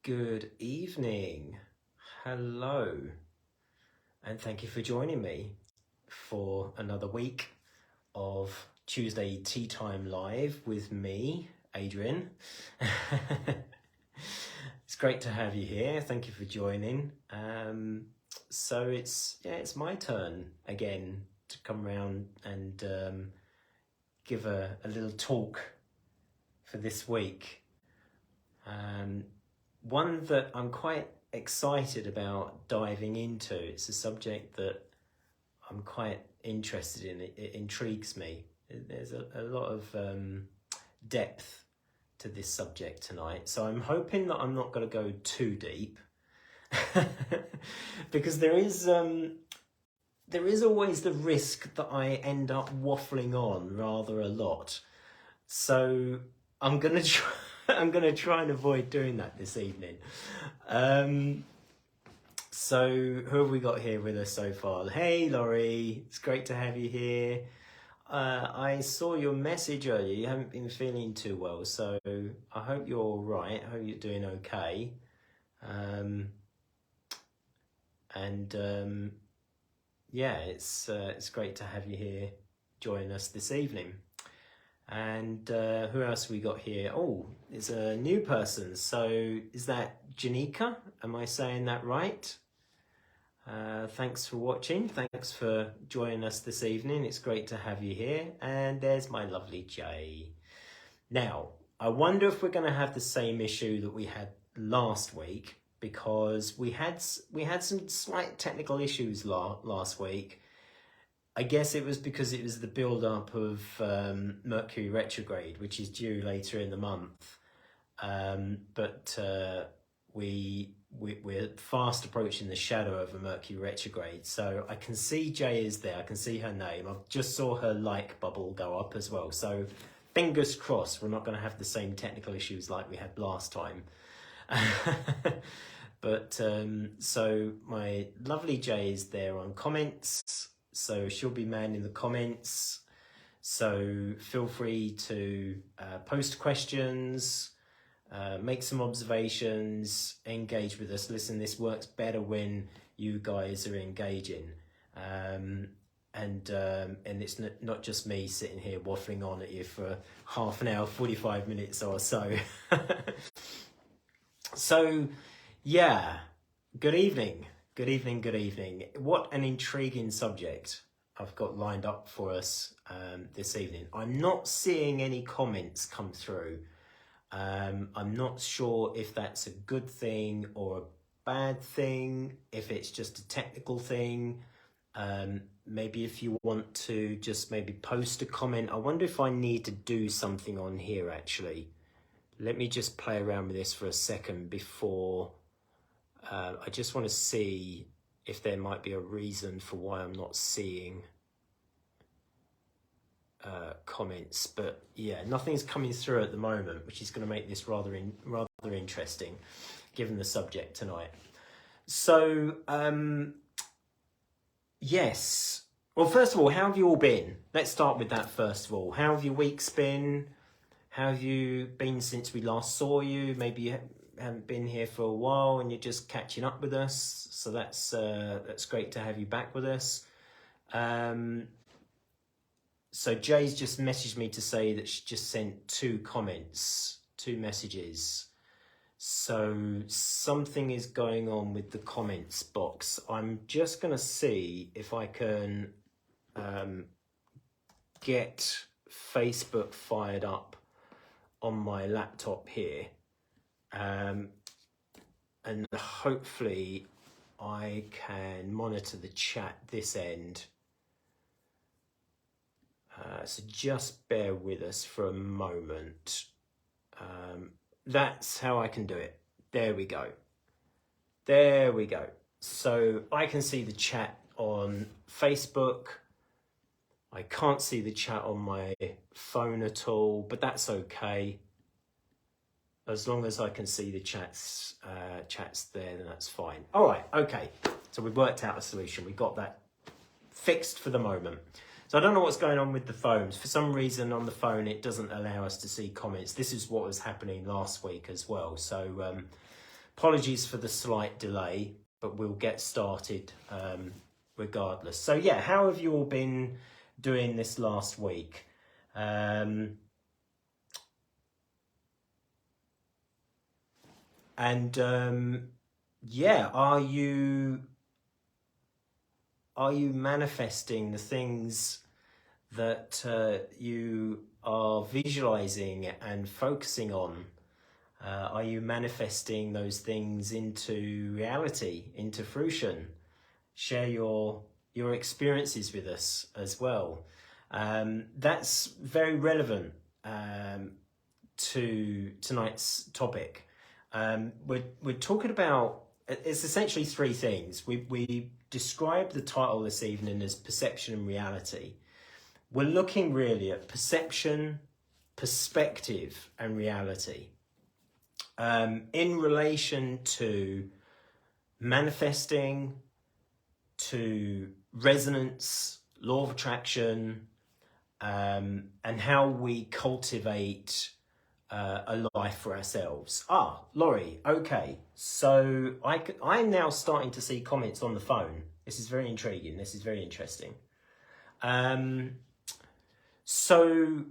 Good evening. Hello. And thank you for joining me for another week of Tuesday Teatime Live with me, Adrian. It's great to have you here. Thank you for joining. So it's my turn again to come around and give a little talk for this week. One that I'm quite excited about diving into. It's a subject that I'm quite interested in. It intrigues me. There's a lot of depth to this subject tonight. So I'm hoping that I'm not going to go too deep because there is always the risk that I end up waffling on rather a lot. So I'm going to try and avoid doing that this evening. So who have we got here with us so far? Hey Laurie, it's great to have you here. I saw your message earlier. You haven't been feeling too well, so I hope you're all right. I hope you're doing okay. Yeah, it's great to have you here joining us this evening. And who else have we got here? Oh, it's a new person. So is that Janika? Am I saying that right? Thanks for watching. Thanks for joining us this evening. It's great to have you here. And there's my lovely Jay. Now, I wonder if we're going to have the same issue that we had last week, because we had some slight technical issues last week. I guess it was because it was the build-up of Mercury retrograde, which is due later in the month. But we're fast approaching the shadow of a Mercury retrograde. So I can see Jay is there. I can see her name. I just saw her like bubble go up as well. So fingers crossed we're not going to have the same technical issues like we had last time. But so my lovely Jay is there on comments. So she'll be manning the comments. So feel free to post questions, make some observations, engage with us. Listen, this works better when you guys are engaging. And it's not just me sitting here waffling on at you for half an hour, 45 minutes or so. So, yeah, good evening. Good evening, good evening. What an intriguing subject I've got lined up for us this evening. I'm not seeing any comments come through. I'm not sure if that's a good thing or a bad thing, if it's just a technical thing. Maybe if you want to just maybe post a comment. I wonder if I need to do something on here actually. Let me just play around with this for a second before... I just want to see if there might be a reason for why I'm not seeing comments. But yeah, nothing's coming through at the moment, which is going to make this rather interesting, given the subject tonight. So, yes. Well, first of all, how have you all been? Let's start with that first of all. How have your weeks been? How have you been since we last saw you? Maybe you haven't been here for a while and you're just catching up with us, so that's great to have you back with us. So Jay's just messaged me to say that she just sent two messages. So something is going on with the comments box. I'm just gonna see if I can get Facebook fired up on my laptop here. And hopefully I can monitor the chat this end. So just bear with us for a moment. That's how I can do it. There we go. There we go. So I can see the chat on Facebook. I can't see the chat on my phone at all, but that's okay. As long as I can see the chats there, then that's fine. All right, okay. So we've worked out a solution. We got that fixed for the moment. So I don't know what's going on with the phones. For some reason on the phone, it doesn't allow us to see comments. This is what was happening last week as well. So Apologies for the slight delay, but we'll get started regardless. So yeah, how have you all been doing this last week? Yeah, are you manifesting the things that you are visualizing and focusing on? Are you manifesting those things into reality, into fruition? Share your experiences with us as well. That's very relevant to tonight's topic. We're talking about, it's essentially three things. We described the title this evening as perception and reality. We're looking really at perception, perspective, and reality in relation to manifesting, to resonance, law of attraction, and how we cultivate a life for ourselves. Laurie, okay. So I'm now starting to see comments on the phone. This is very intriguing. This is very interesting. So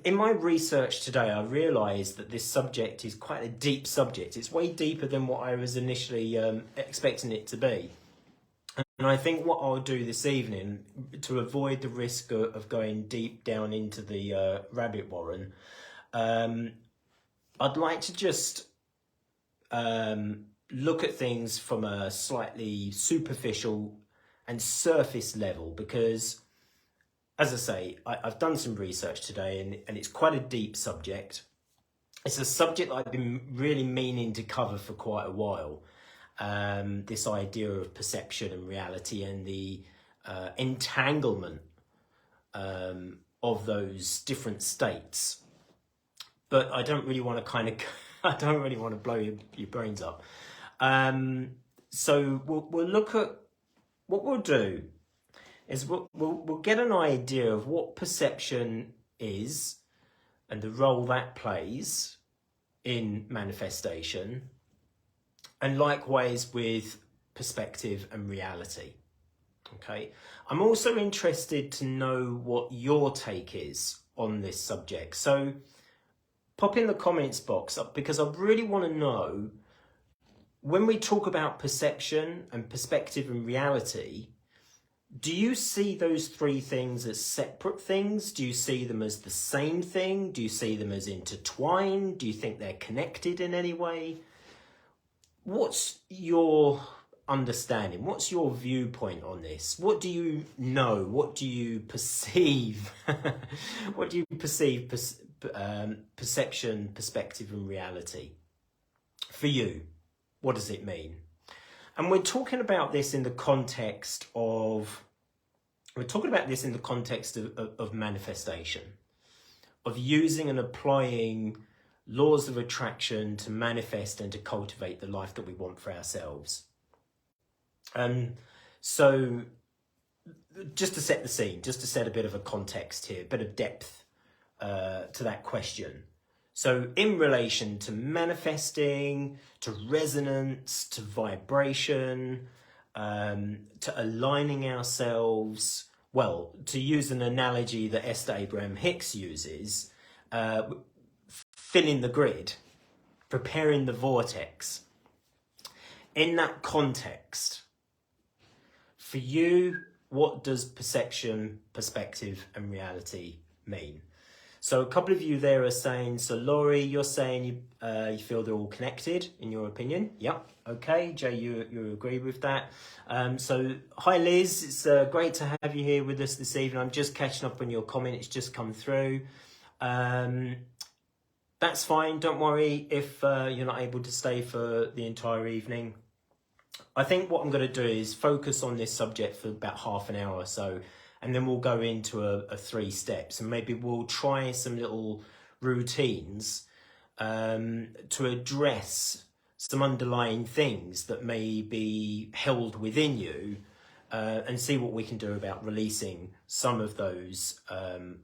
in my research today, I realised that this subject is quite a deep subject. It's way deeper than what I was initially expecting it to be. And I think what I'll do this evening, to avoid the risk of going deep down into the rabbit warren, I'd like to just look at things from a slightly superficial and surface level, because, as I say, I've done some research today and it's quite a deep subject. It's a subject I've been really meaning to cover for quite a while. This idea of perception and reality and the entanglement of those different states. But I don't really want to I don't really want to blow your brains up. So we'll look at, what we'll do is we'll get an idea of what perception is and the role that plays in manifestation, and likewise with perspective and reality. Okay, I'm also interested to know what your take is on this subject. So pop in the comments box up, because I really want to know, when we talk about perception and perspective and reality, do you see those three things as separate things? Do you see them as the same thing? Do you see them as intertwined? Do you think they're connected in any way? What's your understanding? What's your viewpoint on this? What do you know? What do you perceive? What do you perceive perception, perspective, and reality? For you, what does it mean? And we're talking about this in the context of manifestation, of using and applying laws of attraction to manifest and to cultivate the life that we want for ourselves. So just to set the scene, just to set a bit of a context here, a bit of depth to that question. So in relation to manifesting, to resonance, to vibration, to aligning ourselves, well, to use an analogy that Esther Abraham Hicks uses, filling the grid, preparing the vortex. In that context, for you, what does perception, perspective, and reality mean? So a couple of you there are saying, so Laurie, you're saying you feel they're all connected, in your opinion. Yep. Okay. Jay, you agree with that. So hi, Liz. It's great to have you here with us this evening. I'm just catching up on your comment. It's just come through. That's fine. Don't worry if you're not able to stay for the entire evening. I think what I'm going to do is focus on this subject for about half an hour or so, and then we'll go into a 3 steps, and maybe we'll try some little routines to address some underlying things that may be held within you, and see what we can do about releasing some of those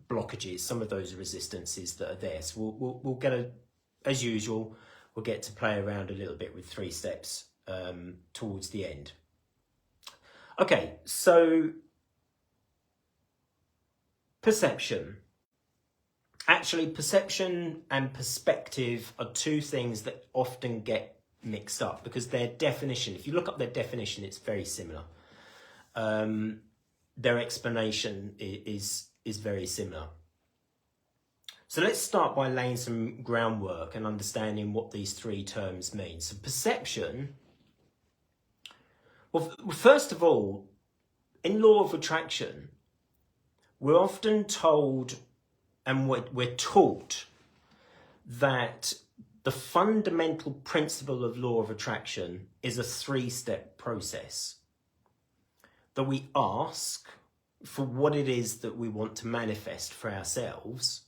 blockages, some of those resistances that are there. So we'll get as usual, we'll get to play around a little bit with 3 steps towards the end. Okay, so perception. Actually, perception and perspective are 2 things that often get mixed up because their definition, if you look up their definition, it's very similar. Their explanation is very similar. So let's start by laying some groundwork and understanding what these 3 terms mean. So perception, well, first of all, in law of attraction, we're often told and we're taught that the fundamental principle of law of attraction is a 3-step process. That we ask for what it is that we want to manifest for ourselves.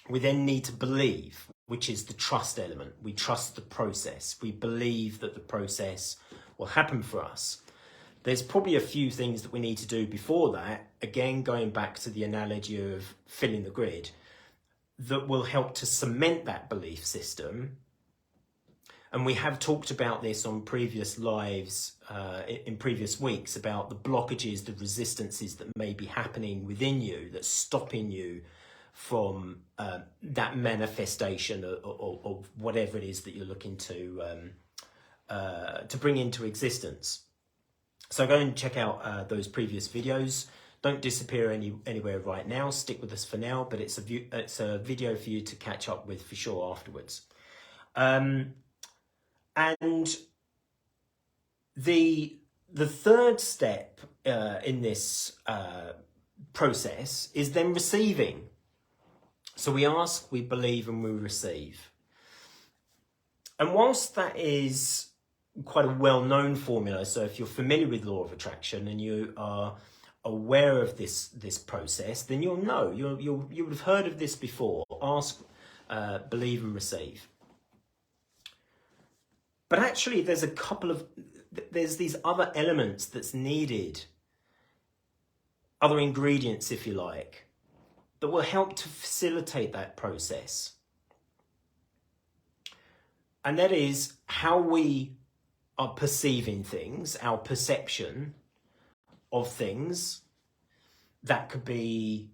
We then need to believe, which is the trust element. We trust the process. We believe that the process will happen for us. There's probably a few things that we need to do before that, again, going back to the analogy of filling the grid, that will help to cement that belief system. And we have talked about this on previous lives, in previous weeks, about the blockages, the resistances that may be happening within you, that's stopping you from that manifestation of whatever it is that you're looking to bring into existence. So go and check out those previous videos. Don't disappear anywhere right now. Stick with us for now, but it's a video for you to catch up with for sure afterwards. And the 3rd step in this process is then receiving. So we ask, we believe, and we receive. And whilst that is quite a well-known formula, so if you're familiar with law of attraction and you are aware of this process, then you'll know, you would have heard of this before. Ask, believe, and receive. But actually there's these other elements that's needed, other ingredients, if you like, that will help to facilitate that process. And that is how we are perceiving things, our perception of things. That could be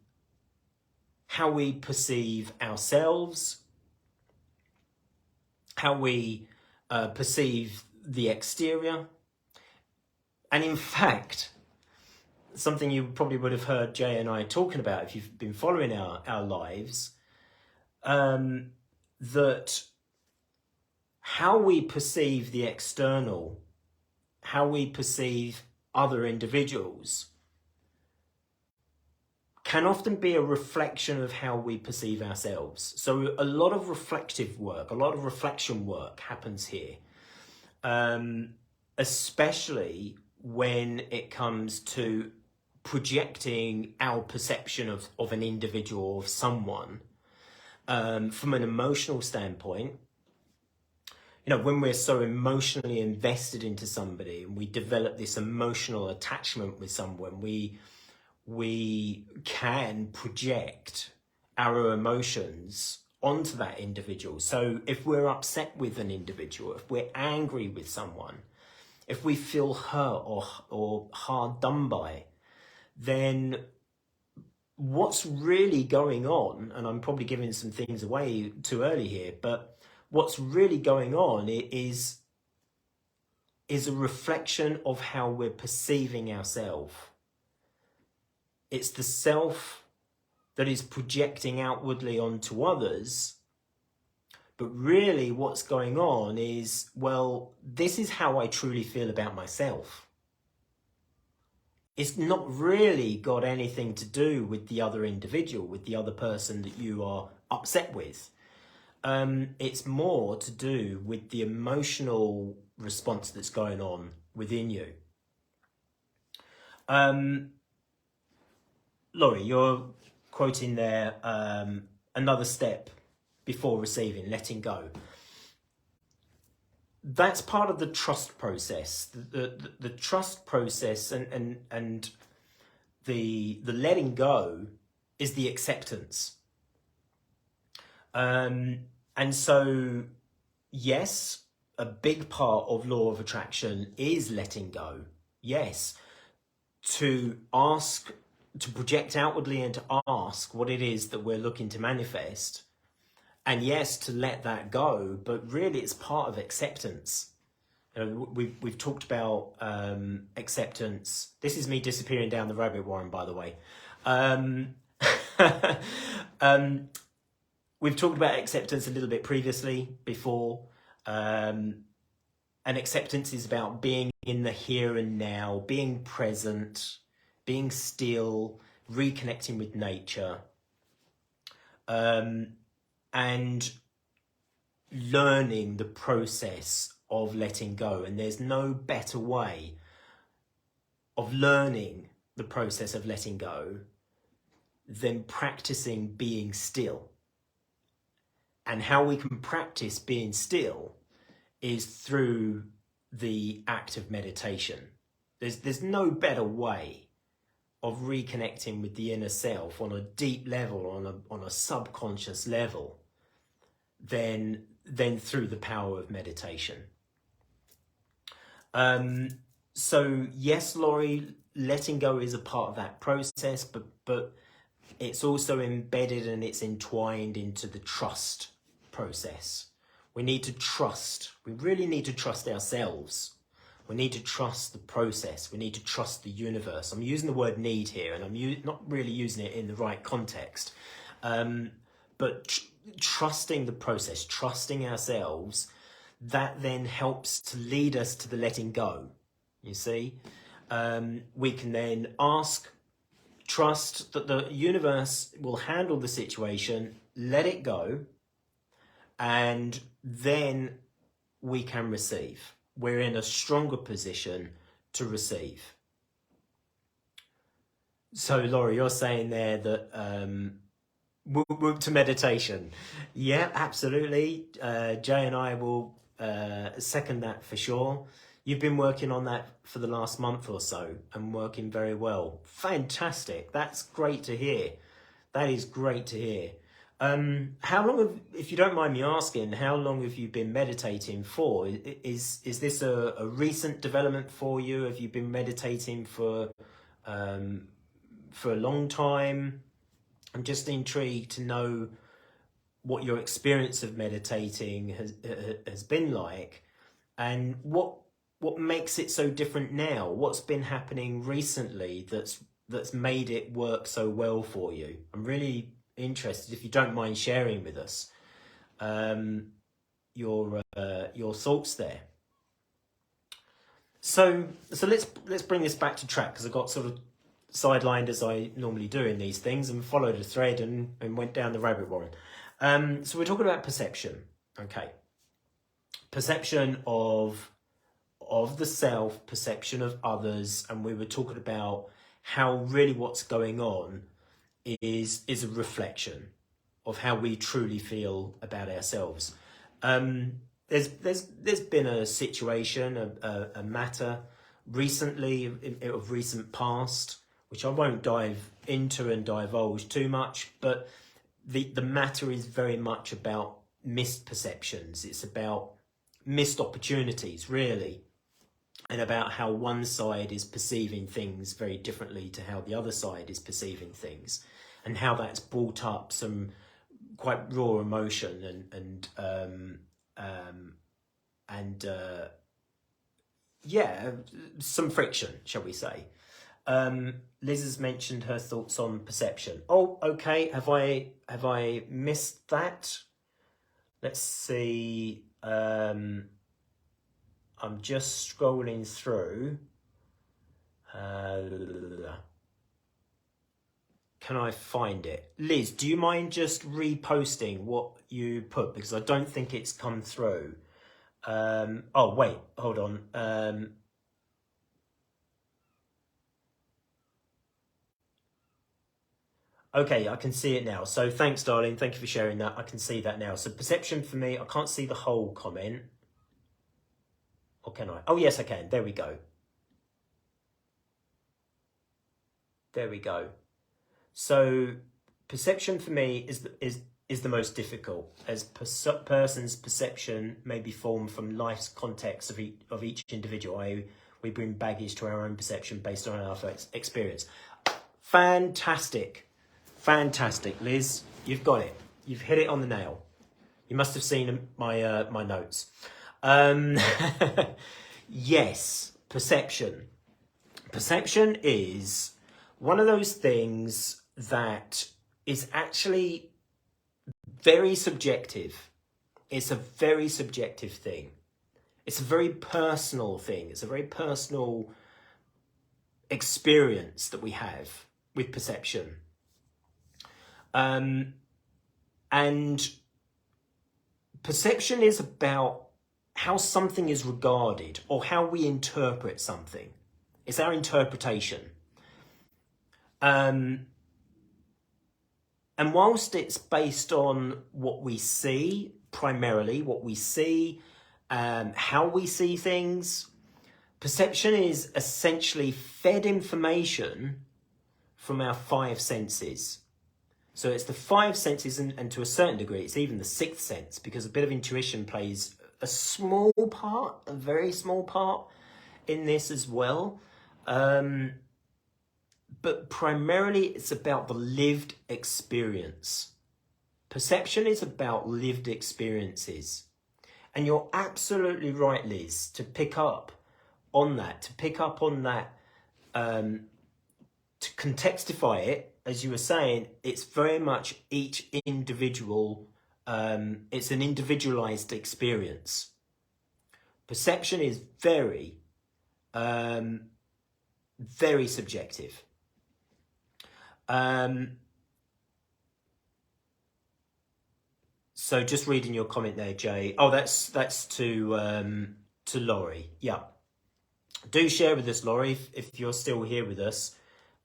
how we perceive ourselves, how we perceive the exterior. And in fact, something you probably would have heard Jay and I talking about if you've been following our lives, that how we perceive the external, how we perceive other individuals, can often be a reflection of how we perceive ourselves. So a lot of reflective work, a lot of reflection work happens here, especially when it comes to projecting our perception of an individual, of someone, from an emotional standpoint. You know, when we're so emotionally invested into somebody and we develop this emotional attachment with someone, we can project our emotions onto that individual. So if we're upset with an individual, if we're angry with someone, if we feel hurt or hard done by, then what's really going on, and I'm probably giving some things away too early here, but what's really going on is a reflection of how we're perceiving ourselves. It's the self that is projecting outwardly onto others. But really what's going on is, well, this is how I truly feel about myself. It's not really got anything to do with the other individual, with the other person that you are upset with. It's more to do with the emotional response that's going on within you. Laurie, you're quoting there, another step before receiving, letting go. That's part of the trust process. The trust process and the letting go is the acceptance. And so yes, a big part of law of attraction is letting go. Yes, to ask, to project outwardly and to ask what it is that we're looking to manifest. And yes, to let that go, but really it's part of acceptance. You know, we've talked about acceptance. This is me disappearing down the rabbit warren, by the way. Um, um, we've talked about acceptance a little bit previously, before. And acceptance is about being in the here and now, being present, being still, reconnecting with nature, and learning the process of letting go. And there's no better way of learning the process of letting go than practicing being still. And how we can practice being still is through the act of meditation. There's no better way of reconnecting with the inner self on a deep level, on a subconscious level, than through the power of meditation. So yes, Laurie, letting go is a part of that process, but it's also embedded and it's entwined into the trust process. We need to trust. We really need to trust ourselves. We need to trust the process. We need to trust the universe. I'm using the word need here, and I'm not really using it in the right context. But trusting the process, trusting ourselves, that then helps to lead us to the letting go. You see, we can then ask, trust that the universe will handle the situation, let it go, and then we can receive. We're in a stronger position to receive. So, Laurie, you're saying there that whoop to meditation. Yeah, absolutely. Jay and I will second that for sure. You've been working on that for the last month or so and working very well. Fantastic. That's great to hear. That is great to hear. How long if you don't mind me asking, how long have you been meditating for? Is this a recent development for you? Have you been meditating for a long time? I'm just intrigued to know what your experience of meditating has been like, and what makes it so different now. What's been happening recently that's made it work so well for you? I'm really interested, if you don't mind sharing with us your thoughts there. So let's bring this back to track, because I got sort of sidelined, as I normally do in these things, and followed a thread and went down the rabbit warren. So we're talking about perception. Okay, perception of the self, perception of others, and we were talking about how really what's going on is a reflection of how we truly feel about ourselves. There's been a situation, a matter recently, of recent past, which I won't dive into and divulge too much, but the matter is very much about missed perceptions. It's about missed opportunities, really, and about how one side is perceiving things very differently to how the other side is perceiving things, and how that's brought up some quite raw emotion and some friction, shall we say. Liz has mentioned her thoughts on perception. Oh, okay. Have I missed that? Let's see. I'm just scrolling through. Can I find it? Liz, do you mind just reposting what you put? Because I don't think it's come through. Oh, wait, hold on. Okay, I can see it now. So thanks, darling. Thank you for sharing that. I can see that now. So perception for me, I can't see the whole comment. Or can I? Oh, yes, I can. There we go. There we go. So perception for me is the most difficult, as person's perception may be formed from life's context of each individual. We bring baggage to our own perception based on our experience. Fantastic, Liz. You've got it. You've hit it on the nail. You must have seen my my notes. Yes, perception. Perception is one of those things that is actually very subjective. It's a very subjective thing. It's a very personal thing. It's a very personal experience that we have with perception. And perception is about how something is regarded or how we interpret something. It's our interpretation. And whilst it's based on what we see, primarily what we see, how we see things, perception is essentially fed information from our five senses. So it's the five senses, and to a certain degree, it's even the sixth sense, because a bit of intuition plays a small part, a very small part in this as well. But primarily it's about the lived experience. Perception is about lived experiences. And you're absolutely right, Liz, to pick up on that, to contextify it, as you were saying. It's very much each individual, it's an individualized experience. Perception is very, very subjective. So just reading your comment there, Jay. Oh, that's to Laurie. Yeah. Do share with us, Laurie, if you're still here with us.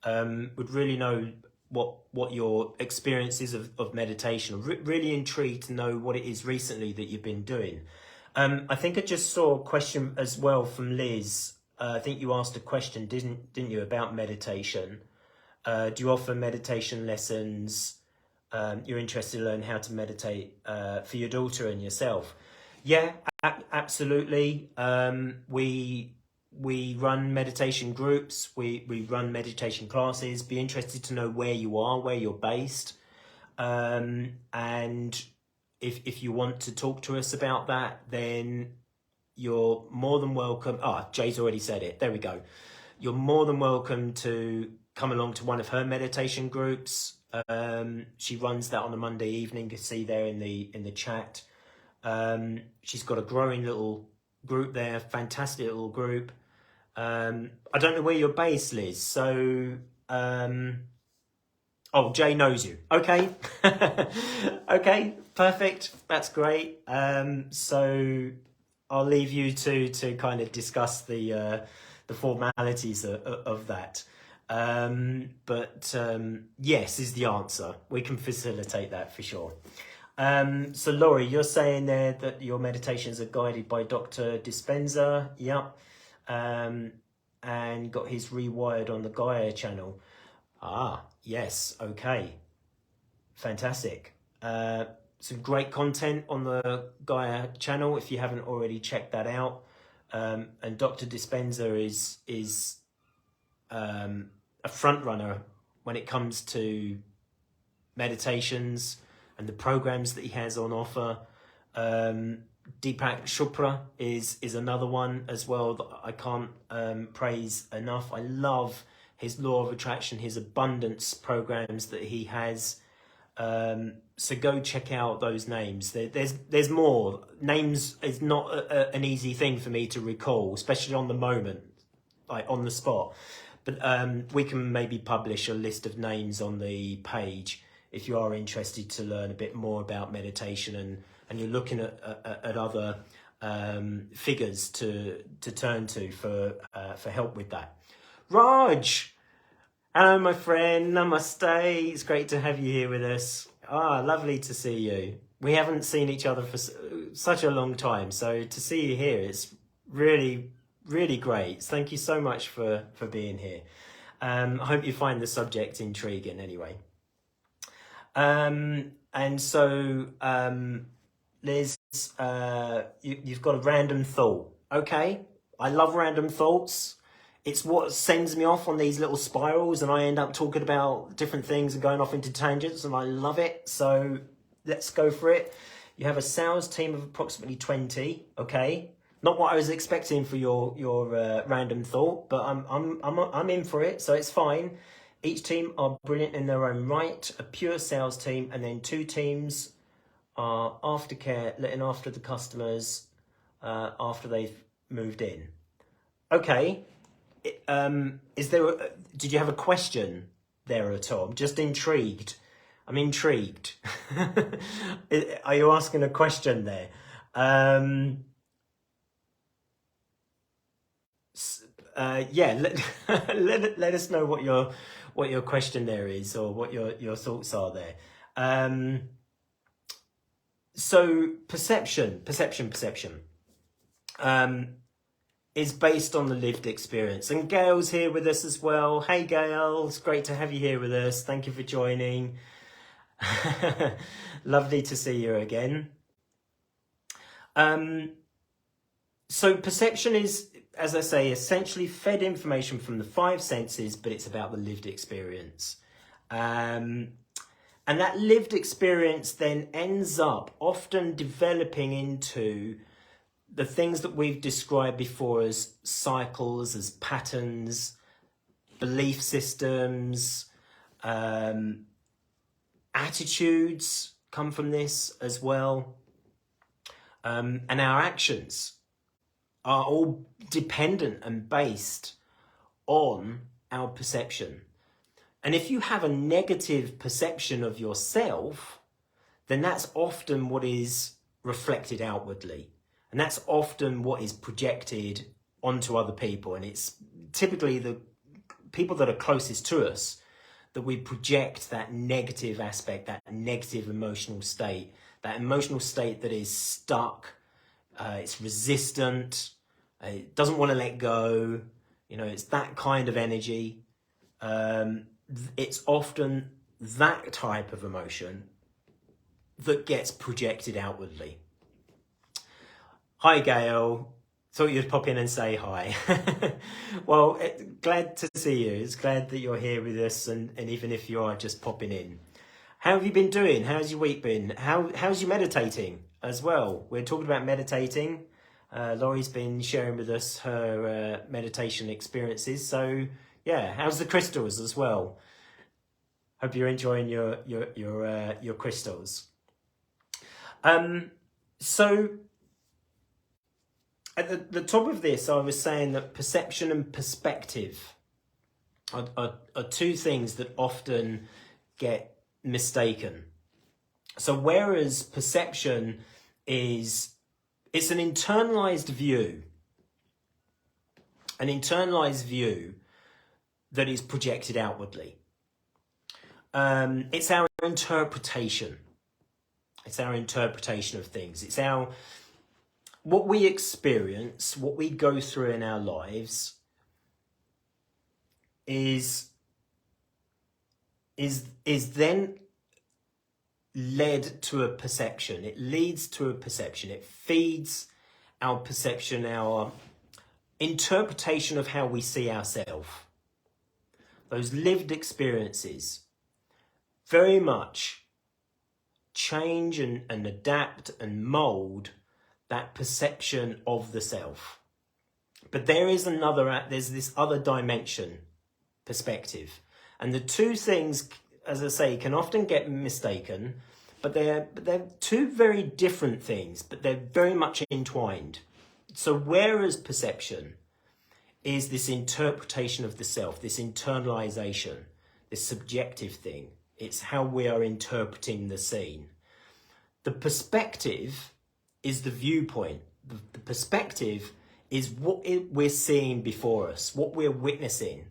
Would really know what your experience is of meditation. Really intrigued to know what it is recently that you've been doing. I think I just saw a question as well from Liz. I think you asked a question, didn't you, about meditation? Do you offer meditation lessons? You're interested to learn how to meditate for your daughter and yourself. Yeah, absolutely. We run meditation groups. We run meditation classes. Be interested to know where you are, where you're based. And if you want to talk to us about that, then you're more than welcome. Jay's already said it. There we go. You're more than welcome to come along to one of her meditation groups. She runs that on a Monday evening. You can see there in the chat. She's got a growing little group there. Fantastic little group. I don't know where you're based, Liz. So, Jay knows you. Okay. Okay, perfect. That's great. So I'll leave you to kind of discuss the formalities of that. Yes is the answer. We can facilitate that for sure. So Laurie, you're saying there that your meditations are guided by Dr. Dispenza. Yep. And got his Rewired on the Gaia channel. Yes. Okay. Fantastic. Some great content on the Gaia channel if you haven't already checked that out. And Dr. Dispenza is a front runner when it comes to meditations and the programs that he has on offer. Deepak Chopra is another one as well that I can't praise enough. I love his law of attraction, his abundance programs that he has. So go check out those names. There's more. Names is not an easy thing for me to recall, especially on the moment, like on the spot. But we can maybe publish a list of names on the page if you are interested to learn a bit more about meditation and you're looking at other figures to turn to for help with that. Raj! Hello, my friend. Namaste. It's great to have you here with us. Lovely to see you. We haven't seen each other for such a long time, so to see you here, it's really, really great. Thank you so much for being here. I hope you find the subject intriguing anyway. And so there's you've got a random thought. Okay, I love random thoughts. It's what sends me off on these little spirals, and I end up talking about different things and going off into tangents, and I love it. So let's go for it. You have a sales team of approximately 20. Okay, not what I was expecting for your random thought, but I'm in for it, so it's fine. Each team are brilliant in their own right, a pure sales team, and then 2 teams are aftercare, looking after the customers after they've moved in. Okay, did you have a question there at all? I'm just intrigued. I'm intrigued. Are you asking a question there? Yeah, let us know what your question there is, or what your thoughts are there. So perception is based on the lived experience. And Gail's here with us as well. Hey Gail, it's great to have you here with us. Thank you for joining. Lovely to see you again. So perception is, as I say, essentially fed information from the 5 senses, but it's about the lived experience. And that lived experience then ends up often developing into the things that we've described before as cycles, as patterns, belief systems, attitudes come from this as well. And our actions are all dependent and based on our perception. And if you have a negative perception of yourself, then that's often what is reflected outwardly. And that's often what is projected onto other people. And it's typically the people that are closest to us that we project that negative aspect, that negative emotional state, that emotional state that is stuck, it's resistant, it doesn't want to let go. You know, it's that kind of energy. It's often that type of emotion that gets projected outwardly. Hi, Gail. Thought you'd pop in and say hi. Well, glad to see you. It's glad that you're here with us, and even if you are just popping in. How have you been doing? How's your week been? How's you meditating as well? We're talking about meditating. Laurie's been sharing with us her meditation experiences. So yeah, how's the crystals as well? Hope you're enjoying your crystals. So at the top of this, I was saying that perception and perspective are 2 things that often get mistaken. So whereas perception it's an internalized view that is projected outwardly. It's our interpretation. It's our interpretation of things. It's what we experience, what we go through in our lives is then led to a perception. It leads to a perception. It feeds our perception, our interpretation of how we see ourselves. Those lived experiences very much change and adapt and mold that perception of the self. But there's this other dimension, perspective. And the 2 things, as I say, can often get mistaken, but they're 2 very different things, but they're very much entwined. So whereas perception is this interpretation of the self, this internalization, this subjective thing, it's how we are interpreting the scene. The perspective is the viewpoint. The perspective is what we're seeing before us, what we're witnessing.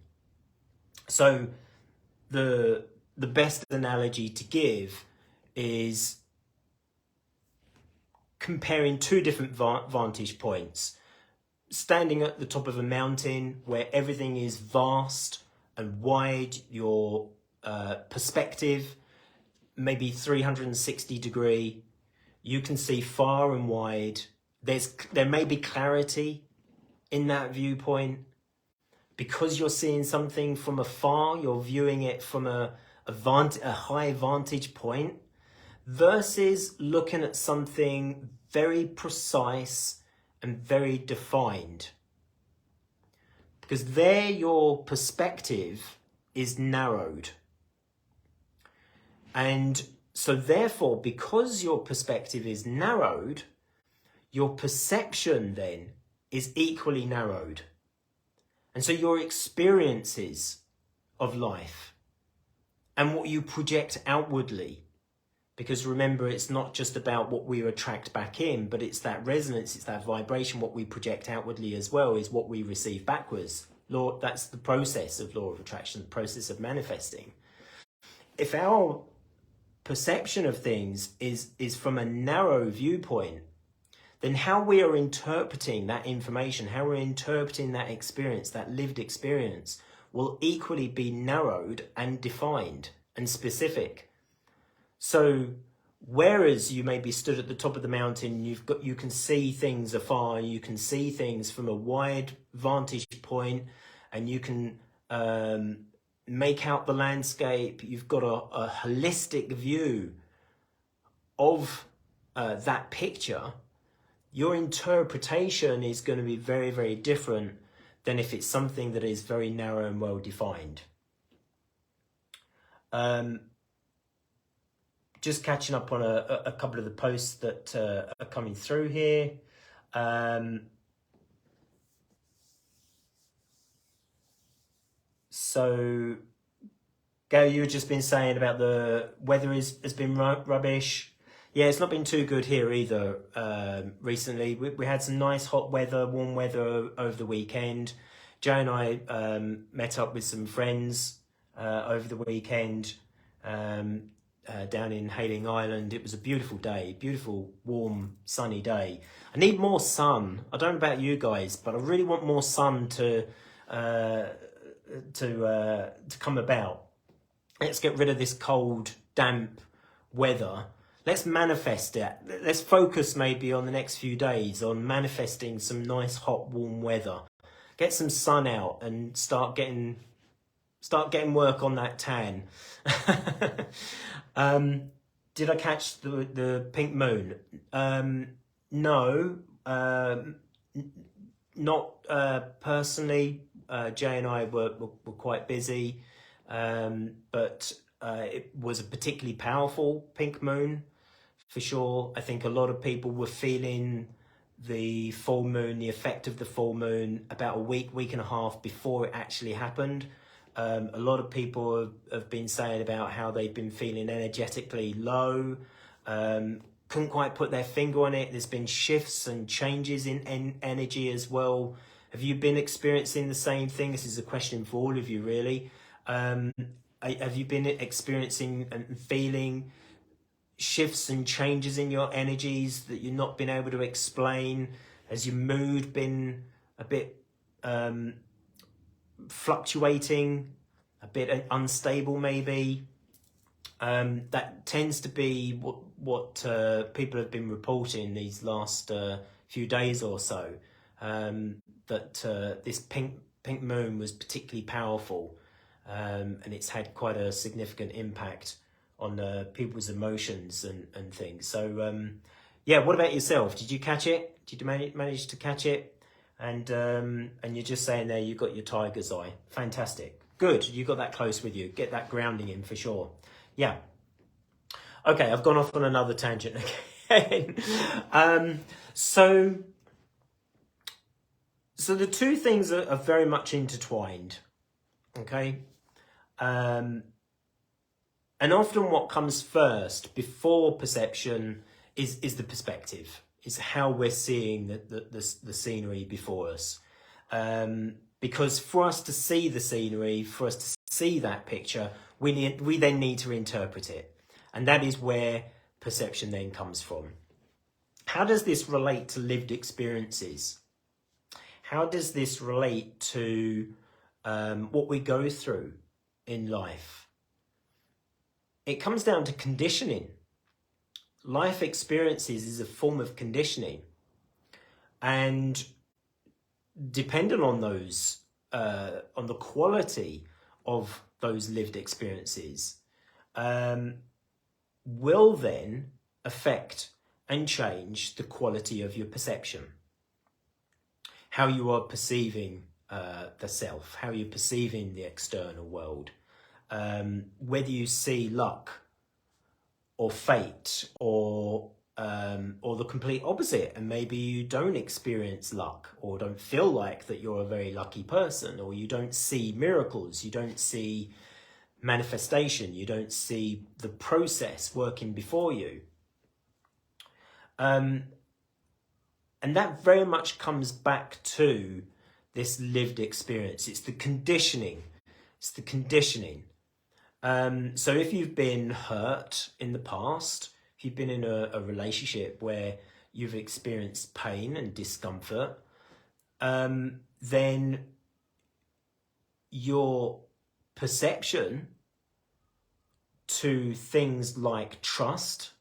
So the best analogy to give is comparing 2 different vantage points. Standing at the top of a mountain where everything is vast and wide, your perspective maybe 360 degree. You can see far and wide. There may be clarity in that viewpoint. Because you're seeing something from afar, you're viewing it from a high vantage point, versus looking at something very precise and very defined. Because there your perspective is narrowed. And so therefore, because your perspective is narrowed, your perception then is equally narrowed. And so your experiences of life and what you project outwardly, because remember, it's not just about what we attract back in, but it's that resonance, it's that vibration. What we project outwardly as well is what we receive backwards. That's the process of law of attraction, the process of manifesting. If our perception of things is from a narrow viewpoint, then how we are interpreting that information, how we're interpreting that experience, that lived experience, will equally be narrowed and defined and specific. So whereas you may be stood at the top of the mountain, you can see things afar, you can see things from a wide vantage point, and you can make out the landscape. You've got a holistic view of that picture. Your interpretation is going to be very, very different than if it's something that is very narrow and well defined. Just catching up on a couple of the posts that are coming through here. So, Gail, you've just been saying about the weather has been rubbish. Yeah, it's not been too good here either recently. We had some nice hot weather, warm weather over the weekend. Joe and I met up with some friends over the weekend down in Hayling Island. It was a beautiful day, beautiful, warm, sunny day. I need more sun. I don't know about you guys, but I really want more sun to come about. Let's get rid of this cold, damp weather. Let's manifest it. Let's focus maybe on the next few days on manifesting some nice, hot, warm weather. Get some sun out and start getting work on that tan. Did I catch the pink moon? No, not personally. Jay and I were quite busy, but it was a particularly powerful pink moon. For sure, I think a lot of people were feeling the full moon, the effect of the full moon, about a week and a half before it actually happened. A lot of people have been saying about how they've been feeling energetically low, couldn't quite put their finger on it. There's been shifts and changes in energy as well. Have you been experiencing the same thing? This is a question for all of you, really. Have you been experiencing and feeling shifts and changes in your energies that you've not been able to explain? Has your mood been a bit fluctuating, a bit unstable maybe? That tends to be what people have been reporting these last few days or so, that this pink moon was particularly powerful, and it's had quite a significant impact on people's emotions and things. So yeah, what about yourself? Did you catch it? Did you manage to catch it? And you're just saying there you got your tiger's eye. Fantastic. Good. You got that close with you. Get that grounding in for sure. Yeah. Okay, I've gone off on another tangent again. So the two things are very much intertwined. Okay. And often what comes first before perception is the perspective. It's how we're seeing the scenery before us. Because for us to see the scenery, for us to see that picture, we then need to interpret it. And that is where perception then comes from. How does this relate to lived experiences? How does this relate to what we go through in life? it comes down to conditioning. Life experiences is a form of conditioning, and depending on those, on the quality of those lived experiences, will then affect and change the quality of your perception. How you are perceiving the self, how you're perceiving the external world, whether you see luck or fate or the complete opposite, and maybe you don't experience luck or don't feel like that you're a very lucky person, or you don't see miracles, you don't see manifestation, you don't see the process working before you. And that very much comes back to this lived experience. It's the conditioning. It's the conditioning. So if you've been hurt in the past, if you've been in a relationship where you've experienced pain and discomfort, then your perception to things like trust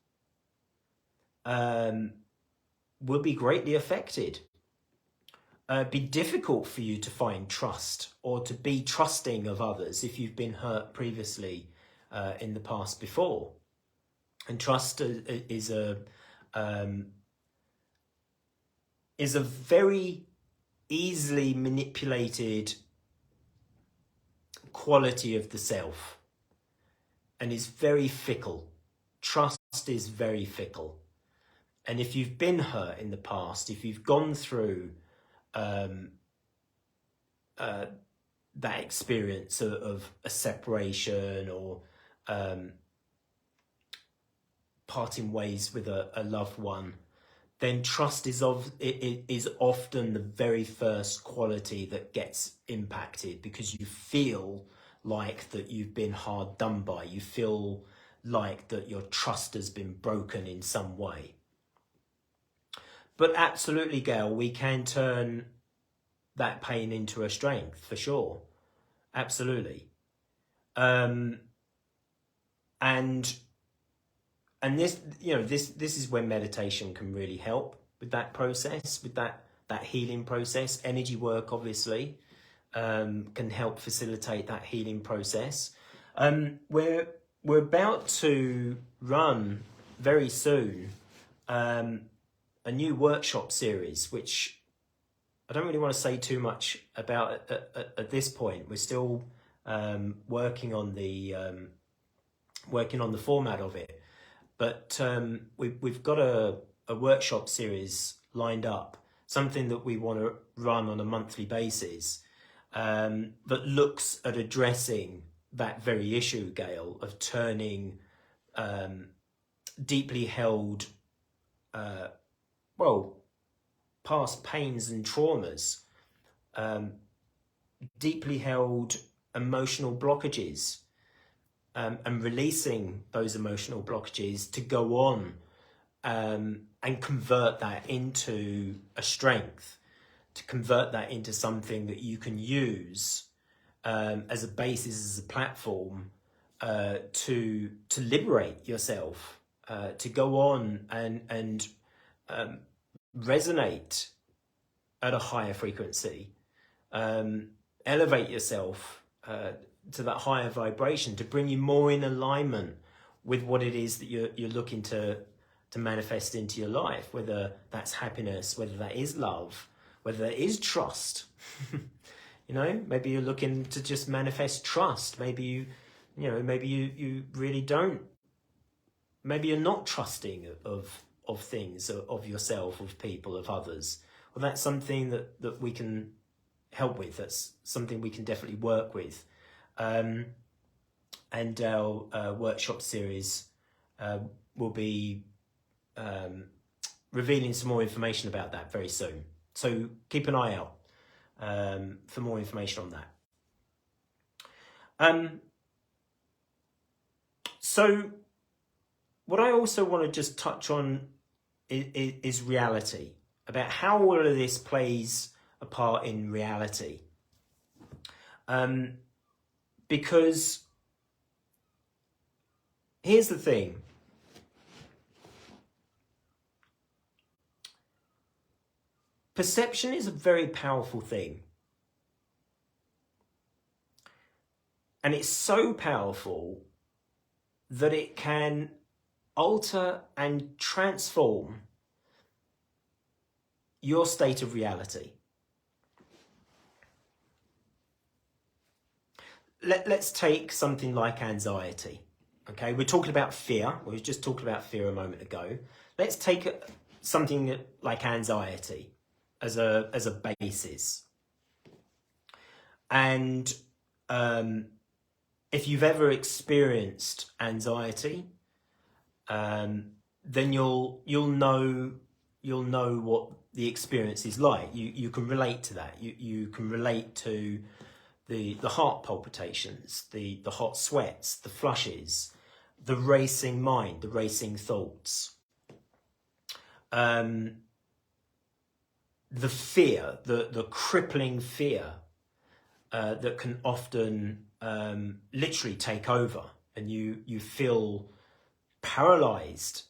will be greatly affected. It'd be difficult for you to find trust or to be trusting of others if you've been hurt previously in the past before. And trust is a very easily manipulated quality of the self, and is very fickle. Trust is very fickle. And if you've been hurt in the past, if you've gone through that experience of a separation or parting ways with a loved one, then trust is often the very first quality that gets impacted, because you feel like that you've been hard done by. You feel like that your trust has been broken in some way. But absolutely, Gail, we can turn that pain into a strength, for sure. Absolutely. And this, this is when meditation can really help with that process, with that healing process. Energy work, obviously, can help facilitate that healing process. We're about to run very soon a new workshop series, which I don't really want to say too much about at this point. We're still working on the format of it, but we've got a workshop series lined up, something that we want to run on a monthly basis, that looks at addressing that very issue, Gail, of turning deeply held past pains and traumas, deeply held emotional blockages, and releasing those emotional blockages to go on and convert that into a strength, to convert that into something that you can use as a basis, as a platform to liberate yourself, to go on and resonate at a higher frequency, elevate yourself to that higher vibration, to bring you more in alignment with what it is that you're looking to manifest into your life, whether that's happiness, whether that is love, whether that is trust. Maybe you're looking to just manifest trust. Maybe you really don't. Maybe you're not trusting of things, of yourself, of people, of others. Well, that's something that we can help with. That's something we can definitely work with. And our workshop series will be revealing some more information about that very soon. So keep an eye out for more information on that. So what I also want to just touch on is reality, about how all of this plays a part in reality. Because here's the thing. Perception is a very powerful thing. And it's so powerful that it can alter and transform your state of reality. Let's take something like anxiety. Okay, we're talking about fear. We were just talking about fear a moment ago. Let's take something like anxiety as a basis. And if you've ever experienced anxiety, then you'll know what the experience is like. You can relate to that. You can relate to the heart palpitations, the hot sweats, the flushes, the racing mind, the racing thoughts, the fear, the crippling fear that can often literally take over, and you feel paralyzed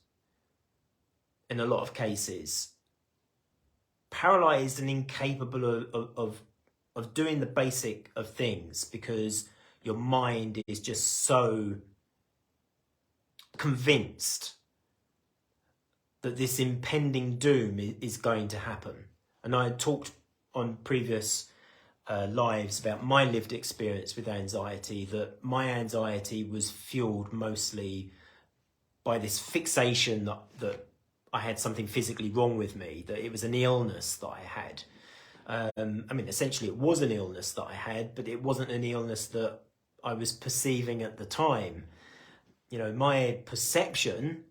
in a lot of cases, paralyzed and incapable of doing the basic of things, because your mind is just so convinced that this impending doom is going to happen. And I had talked on previous lives about my lived experience with anxiety, that my anxiety was fueled mostly by this fixation that I had something physically wrong with me, that it was an illness that I had. I mean, essentially it was an illness that I had, but it wasn't an illness that I was perceiving at the time. You know, my perception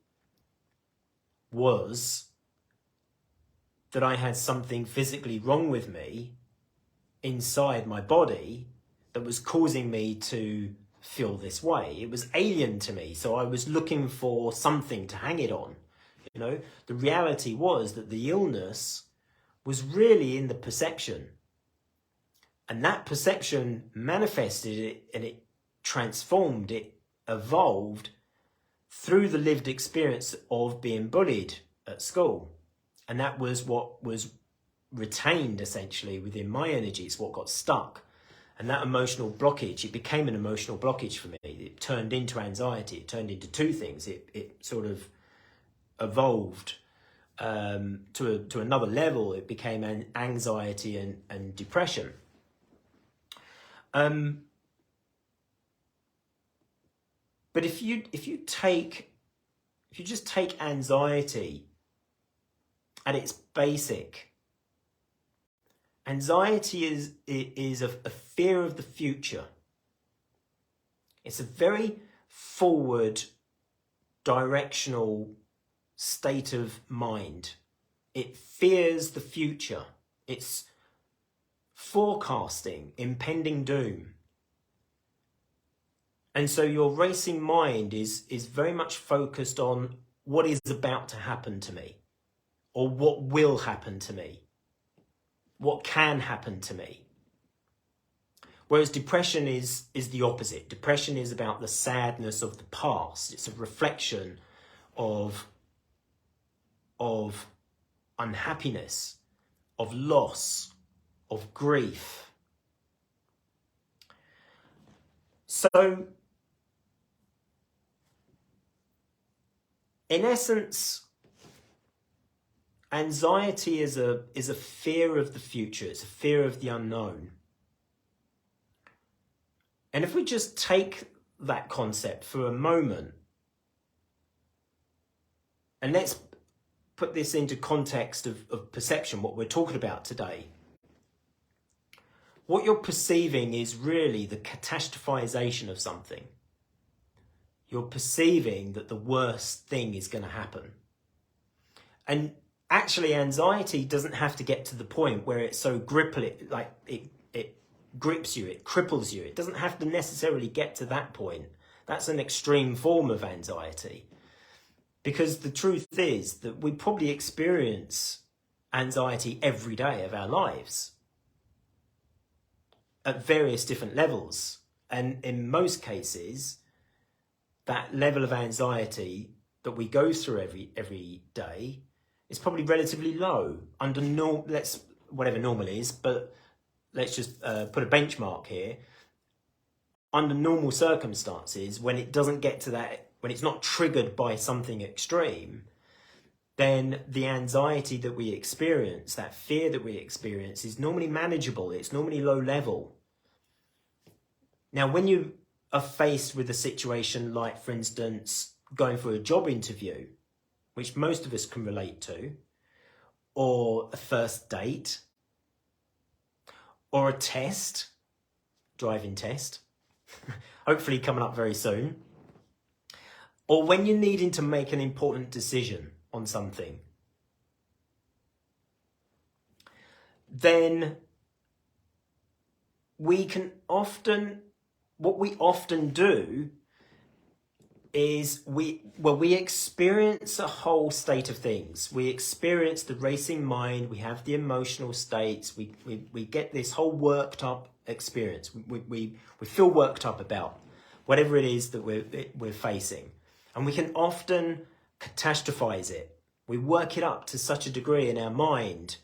was that I had something physically wrong with me inside my body that was causing me to feel this way. It was alien to me, so I was looking for something to hang it on. You know, the reality was that the illness was really in the perception, and that perception manifested it, and it transformed, it evolved through the lived experience of being bullied at school. And that was what was retained essentially within my energy. It's what got stuck. And that emotional blockage, it became an emotional blockage for me. It turned into anxiety. It turned into two things. It sort of evolved to another level. It became an anxiety and depression. But if you just take anxiety at its basic, anxiety is a fear of the future. It's a very forward, directional state of mind. It fears the future. It's forecasting impending doom. And so your racing mind is very much focused on what is about to happen to me, or what will happen to me, what can happen to me. Whereas depression is the opposite. Depression is about the sadness of the past. It's a reflection of unhappiness, of loss, of grief. So, in essence, anxiety is a fear of the future. It's a fear of the unknown. And if we just take that concept for a moment, and let's put this into context of perception, what we're talking about today. What you're perceiving is really the catastrophization of something. You're perceiving that the worst thing is going to happen. And actually, anxiety doesn't have to get to the point where it's so grippy, like it grips you, it cripples you. It doesn't have to necessarily get to that point. That's an extreme form of anxiety. Because the truth is that we probably experience anxiety every day of our lives at various different levels. And in most cases, that level of anxiety that we go through every day is probably relatively low under whatever normal is, but let's just put a benchmark here. Under normal circumstances, when it doesn't get to that, when it's not triggered by something extreme, then the anxiety that we experience, that fear that we experience, is normally manageable. It's normally low level. Now, when you are faced with a situation like, for instance, going for a job interview, which most of us can relate to, or a first date, or a test, driving test, hopefully coming up very soon, or when you're needing to make an important decision on something, then what we often do is we experience a whole state of things. We experience the racing mind, we have the emotional states, we get this whole worked up experience. We feel worked up about whatever it is that we're facing. And we can often catastrophize it. We work it up to such a degree in our mind,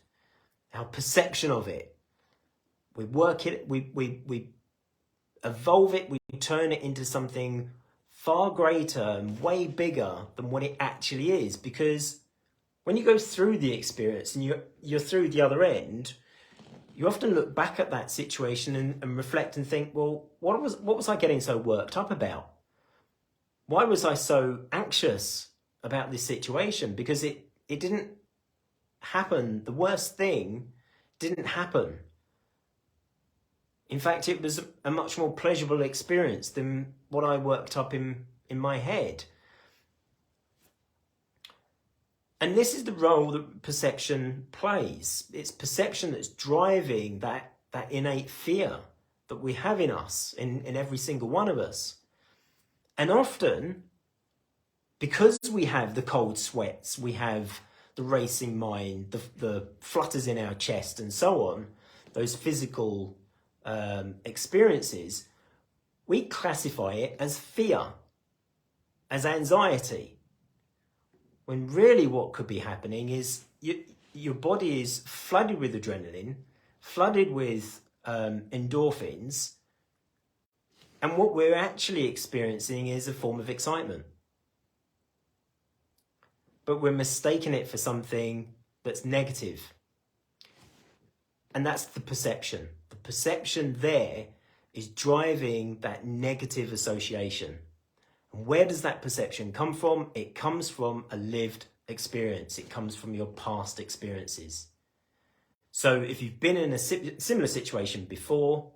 our perception of it. We work it, we evolve it, we turn it into something far greater and way bigger than what it actually is. Because when you go through the experience and you're through the other end, you often look back at that situation and reflect and think, well, what was I getting so worked up about? Why was I so anxious about this situation? Because it didn't happen. The worst thing didn't happen. In fact, it was a much more pleasurable experience than what I worked up in my head. And this is the role that perception plays. It's perception that's driving that innate fear that we have in us, in every single one of us. And often, because we have the cold sweats, we have the racing mind, the flutters in our chest and so on, those physical experiences, we classify it as fear, as anxiety. When really what could be happening is your body is flooded with adrenaline, flooded with endorphins, and what we're actually experiencing is a form of excitement. But we're mistaking it for something that's negative. And that's the perception. The perception there is driving that negative association. And where does that perception come from? It comes from a lived experience. It comes from your past experiences. So if you've been in a similar situation before,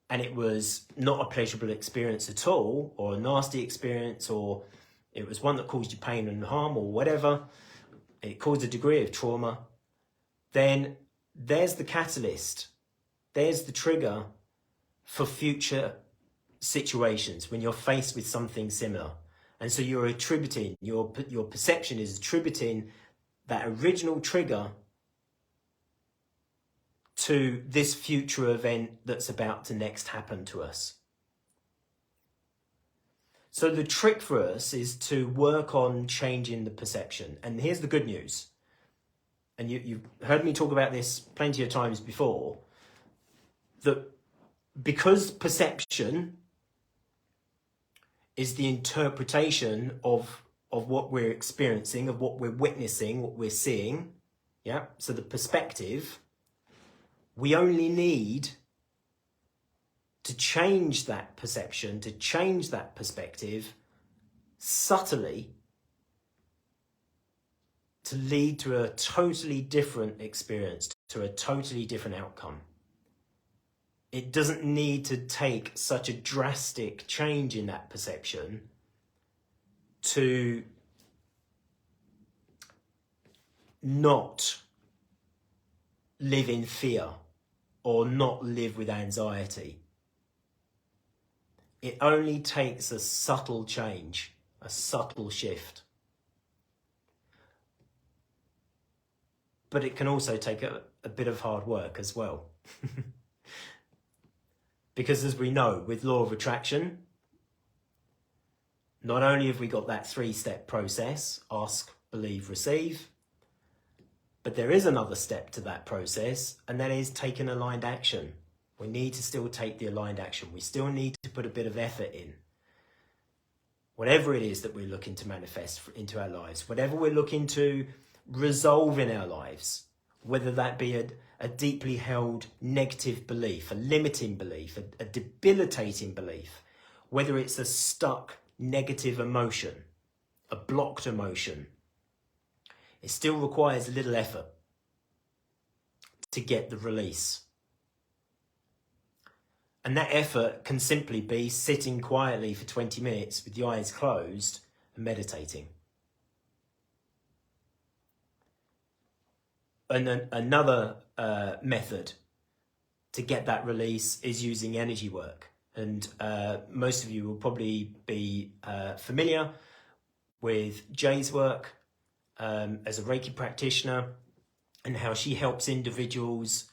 and it was not a pleasurable experience at all, or a nasty experience, or it was one that caused you pain and harm, or whatever, it caused a degree of trauma, then there's the catalyst. There's the trigger for future situations when you're faced with something similar. And so you're attributing, your perception is attributing that original trigger to this future event that's about to next happen to us. So the trick for us is to work on changing the perception. And here's the good news. And you've heard me talk about this plenty of times before, that because perception is the interpretation of what we're experiencing, of what we're witnessing, what we're seeing, yeah? So the perspective, we only need to change that perception, to change that perspective subtly, to lead to a totally different experience, to a totally different outcome. It doesn't need to take such a drastic change in that perception to not live in fear or not live with anxiety. It only takes a subtle change, a subtle shift. But it can also take a bit of hard work as well. Because as we know, with law of attraction, not only have we got that 3-step process, ask, believe, receive, but there is another step to that process, and that is taking aligned action. We need to still take the aligned action. We still need to put a bit of effort in. Whatever it is that we're looking to manifest into our lives, whatever we're looking to resolve in our lives, whether that be a deeply held negative belief, a limiting belief, a debilitating belief, whether it's a stuck negative emotion, a blocked emotion, it still requires a little effort to get the release. And that effort can simply be sitting quietly for 20 minutes with the eyes closed and meditating. And then another method to get that release is using energy work. And most of you will probably be familiar with Jay's work as a Reiki practitioner, and how she helps individuals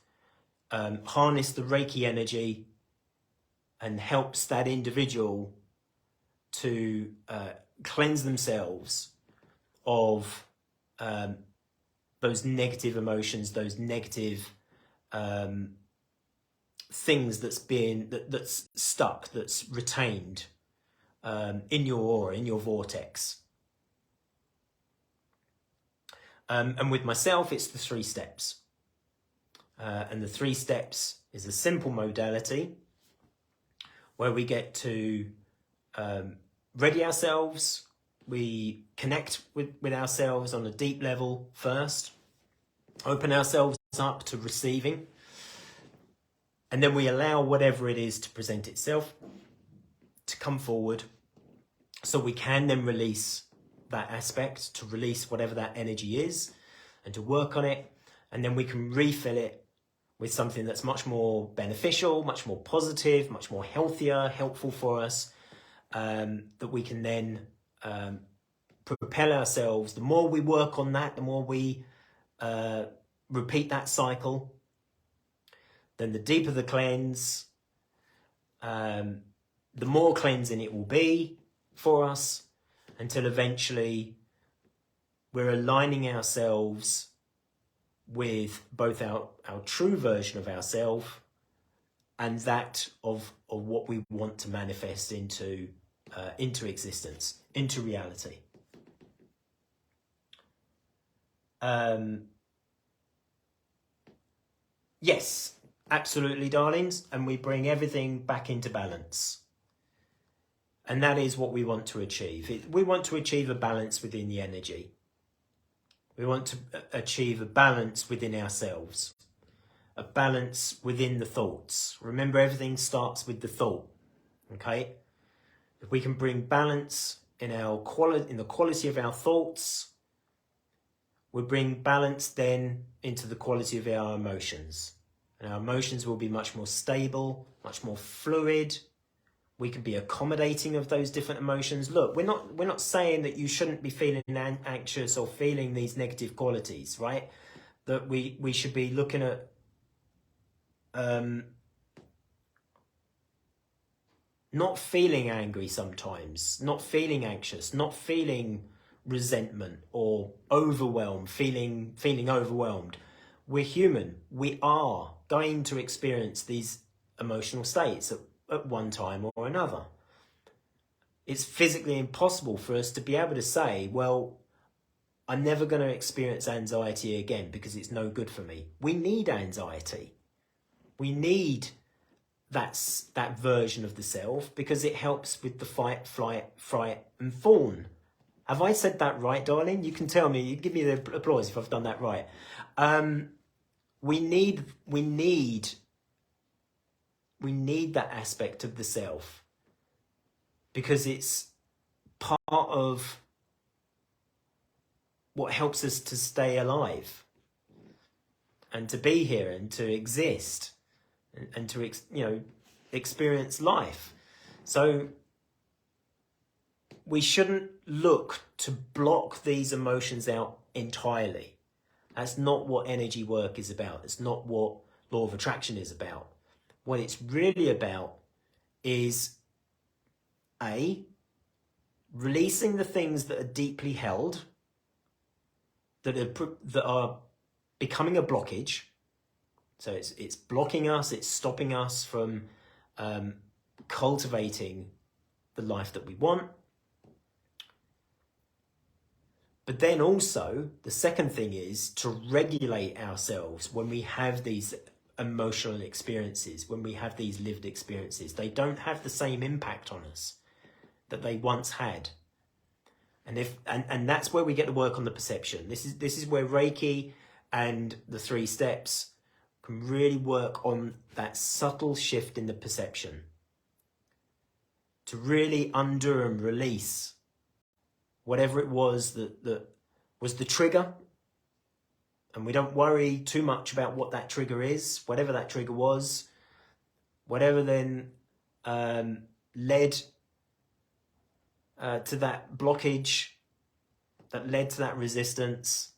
harness the Reiki energy and helps that individual to cleanse themselves of those negative emotions, those negative things that's stuck, that's retained in your aura, in your vortex. And with myself, it's the 3 steps. And the 3 steps is a simple modality where we get to ready ourselves. We connect with ourselves on a deep level first, open ourselves up to receiving, and then we allow whatever it is to present itself to come forward, so we can then release that aspect, to release whatever that energy is and to work on it, and then we can refill it with something that's much more beneficial, much more positive, much more healthier, helpful for us, that we can then propel ourselves. The more we work on that, the more we repeat that cycle, then the deeper the cleanse, the more cleansing it will be for us, until eventually we're aligning ourselves with both our true version of ourselves and that of what we want to manifest into existence, into reality. Yes, absolutely, darlings, and we bring everything back into balance. And that is what we want to achieve. We want to achieve a balance within the energy. We want to achieve a balance within ourselves, a balance within the thoughts. Remember, everything starts with the thought, okay? If we can bring balance in the quality of our thoughts, we bring balance then into the quality of our emotions. And our emotions will be much more stable, much more fluid. We can be accommodating of those different emotions. Look, we're not saying that you shouldn't be feeling anxious or feeling these negative qualities, right? That we should be looking at not feeling angry sometimes, not feeling anxious, not feeling resentment or overwhelmed, feeling overwhelmed. We're human. We are going to experience these emotional states at one time or another. It's physically impossible for us to be able to say, well, I'm never going to experience anxiety again because it's no good for me. We need anxiety. We need that version of the self because it helps with the fight, flight, fright and fawn. Have I said that right, darling? You can tell me, you give me the applause if I've done that right. We need that aspect of the self because it's part of what helps us to stay alive and to be here and to exist and to experience life. So we shouldn't look to block these emotions out entirely. That's not what energy work is about. It's not what law of attraction is about. What it's really about is A, releasing the things that are deeply held, that are becoming a blockage. So it's blocking us, it's stopping us from cultivating the life that we want. But then also, the second thing is to regulate ourselves when we have these emotional experiences, when we have these lived experiences. They don't have the same impact on us that they once had. And that's where we get to work on the perception. This is where Reiki and the 3 steps can really work on that subtle shift in the perception, to really undo and release whatever it was that was the trigger. And we don't worry too much about what that trigger is, whatever that trigger was, whatever then led to that blockage, that led to that resistance.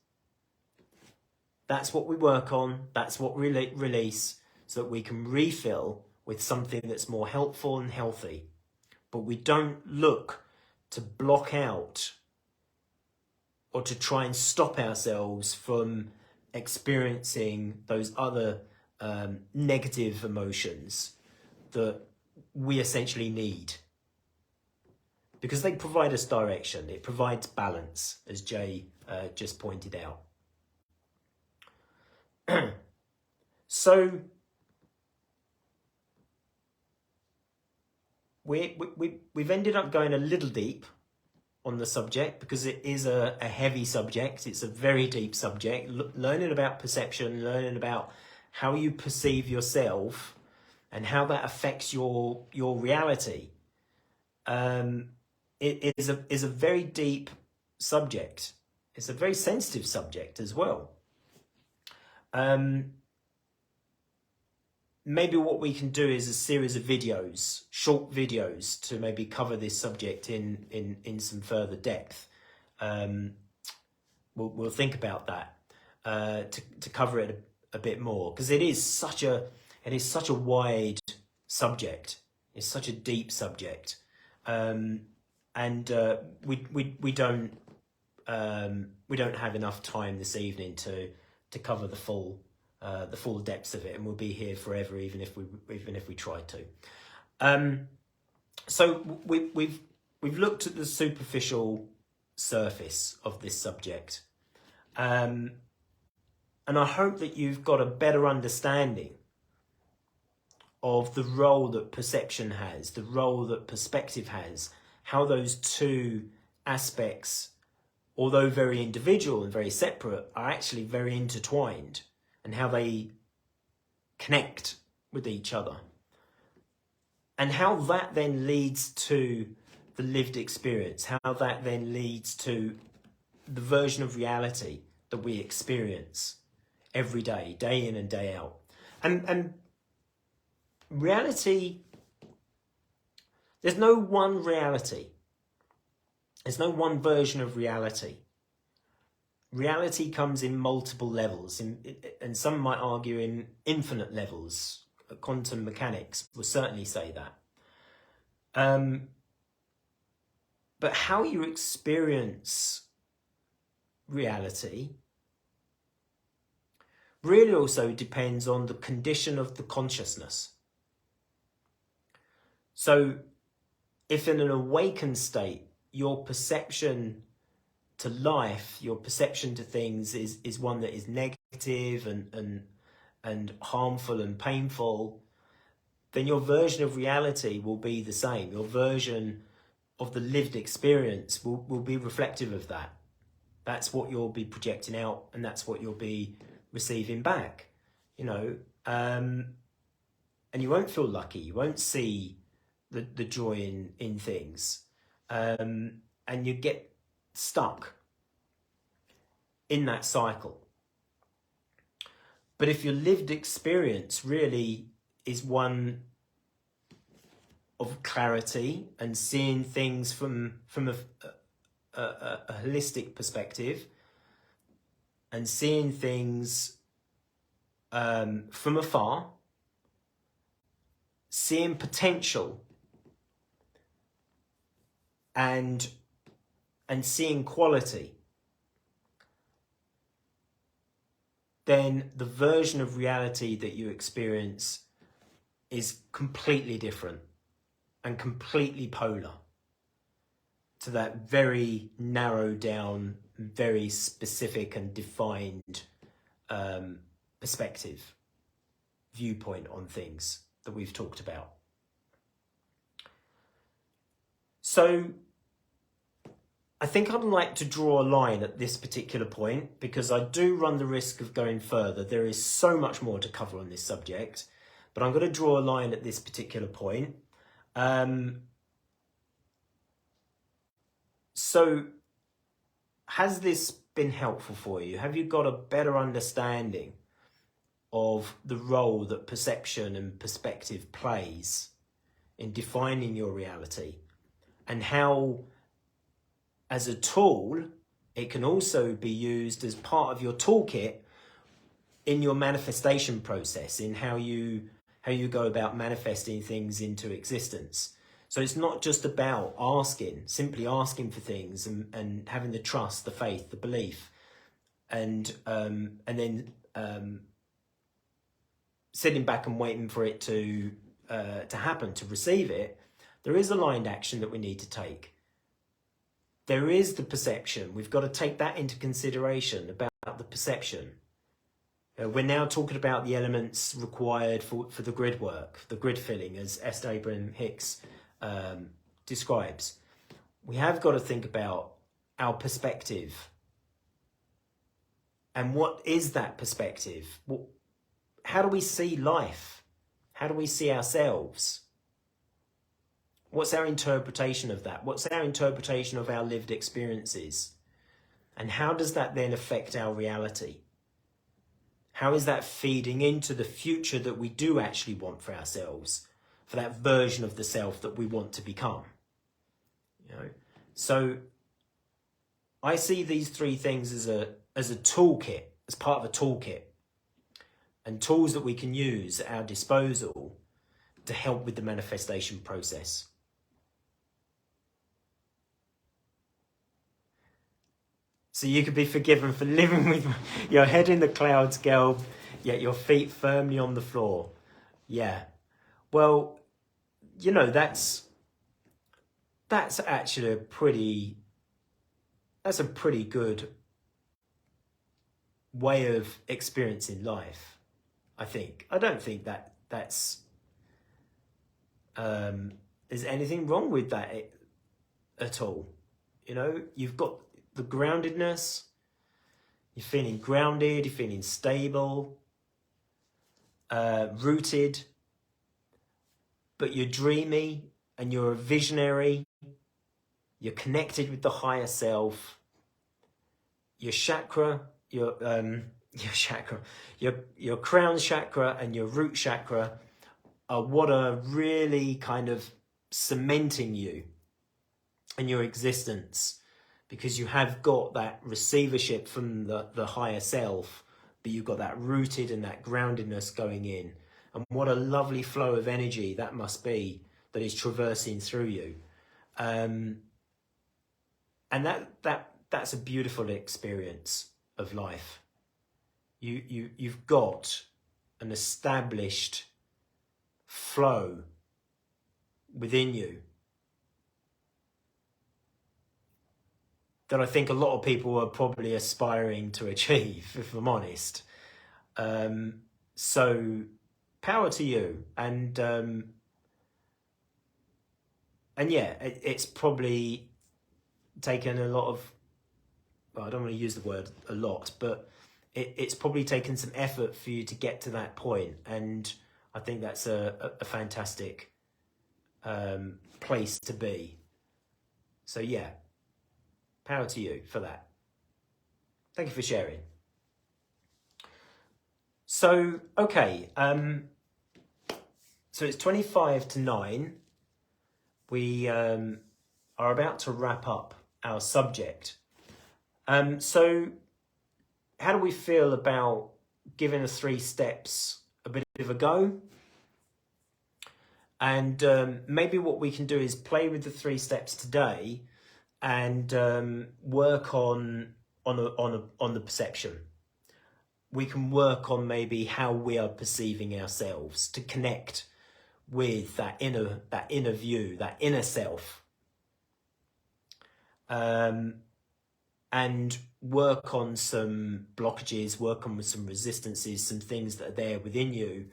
That's what we work on, that's what we release, so that we can refill with something that's more helpful and healthy. But we don't look to block out or to try and stop ourselves from experiencing those other negative emotions that we essentially need. Because they provide us direction, it provides balance, as Jay just pointed out. So we've ended up going a little deep on the subject because it is a heavy subject. It's a very deep subject. Learning about perception, learning about how you perceive yourself and how that affects your reality. It is a very deep subject. It's a very sensitive subject as well. Maybe what we can do is a series of videos, short videos, to maybe cover this subject in some further depth. We'll think about that to cover it a bit more, because it is such a wide subject. It's such a deep subject, and we don't have enough time this evening to cover the full depths of it, and we'll be here forever even if we try to. So we've looked at the superficial surface of this subject, and I hope that you've got a better understanding of the role that perception has, the role that perspective has, how those two aspects, although very individual and very separate, are actually very intertwined, and how they connect with each other, and how that then leads to the lived experience, how that then leads to the version of reality that we experience every day, day in and day out. And reality, there's no one reality. There's no one version of reality. Reality comes in multiple levels, and some might argue in infinite levels. Quantum mechanics will certainly say that. But how you experience reality really also depends on the condition of the consciousness. So if in an awakened state, your perception to life, your perception to things is one that is negative and harmful and painful, then your version of reality will be the same. Your version of the lived experience will be reflective of that. That's what you'll be projecting out, and that's what you'll be receiving back, and you won't feel lucky. You won't see the joy in things, and you get stuck in that cycle. But if your lived experience really is one of clarity and seeing things from a holistic perspective, and seeing things from afar, seeing potential, and and seeing quality, then the version of reality that you experience is completely different and completely polar to that very narrowed down, very specific and defined perspective, viewpoint on things that we've talked about. So I think I'd like to draw a line at this particular point, because I do run the risk of going further. There is so much more to cover on this subject, but I'm going to draw a line at this particular point. So has this been helpful for you? Have you got a better understanding of the role that perception and perspective plays in defining your reality, and how, as a tool, it can also be used as part of your toolkit in your manifestation process, in how you go about manifesting things into existence? So it's not just about simply asking for things and having the trust, the faith, the belief, and then sitting back and waiting for it to happen, to receive it. There is aligned action that we need to take. There is the perception. We've got to take that into consideration about the perception. We're now talking about the elements required for the grid work, the grid filling, as Esther Abraham Hicks describes. We have got to think about our perspective. And what is that perspective? How do we see life? How do we see ourselves? What's our interpretation of that? What's our interpretation of our lived experiences? And how does that then affect our reality? How is that feeding into the future that we do actually want for ourselves, for that version of the self that we want to become? So I see these three things as a toolkit, as part of a toolkit, and tools that we can use at our disposal to help with the manifestation process. So you could be forgiven for living with your head in the clouds, girl, yet your feet firmly on the floor. Yeah. Well, that's actually a pretty good way of experiencing life, I think. I don't think that's there's anything wrong with that at all. You've got the groundedness, you're feeling grounded, you're feeling stable, rooted, but you're dreamy and you're a visionary, you're connected with the higher self. Your chakra, your crown chakra and your root chakra are what are really kind of cementing you and your existence, because you have got that receivership from the higher self, but you've got that rooted and that groundedness going in. And what a lovely flow of energy that must be that is traversing through you. And that's a beautiful experience of life. You've got an established flow within you that I think a lot of people are probably aspiring to achieve, if I'm honest. So power to you. And yeah, it's probably taken a lot of, well, I don't want to use the word a lot, but it's probably taken some effort for you to get to that point. And I think that's a fantastic place to be. So yeah, power to you for that. Thank you for sharing. So, okay, so it's 25 to 9. We are about to wrap up our subject. So how do we feel about giving the 3 steps a bit of a go? And maybe what we can do is play with the 3 steps today and work on the perception. We can work on maybe how we are perceiving ourselves to connect with that inner view, that inner self, and work on some blockages, work on some resistances, some things that are there within you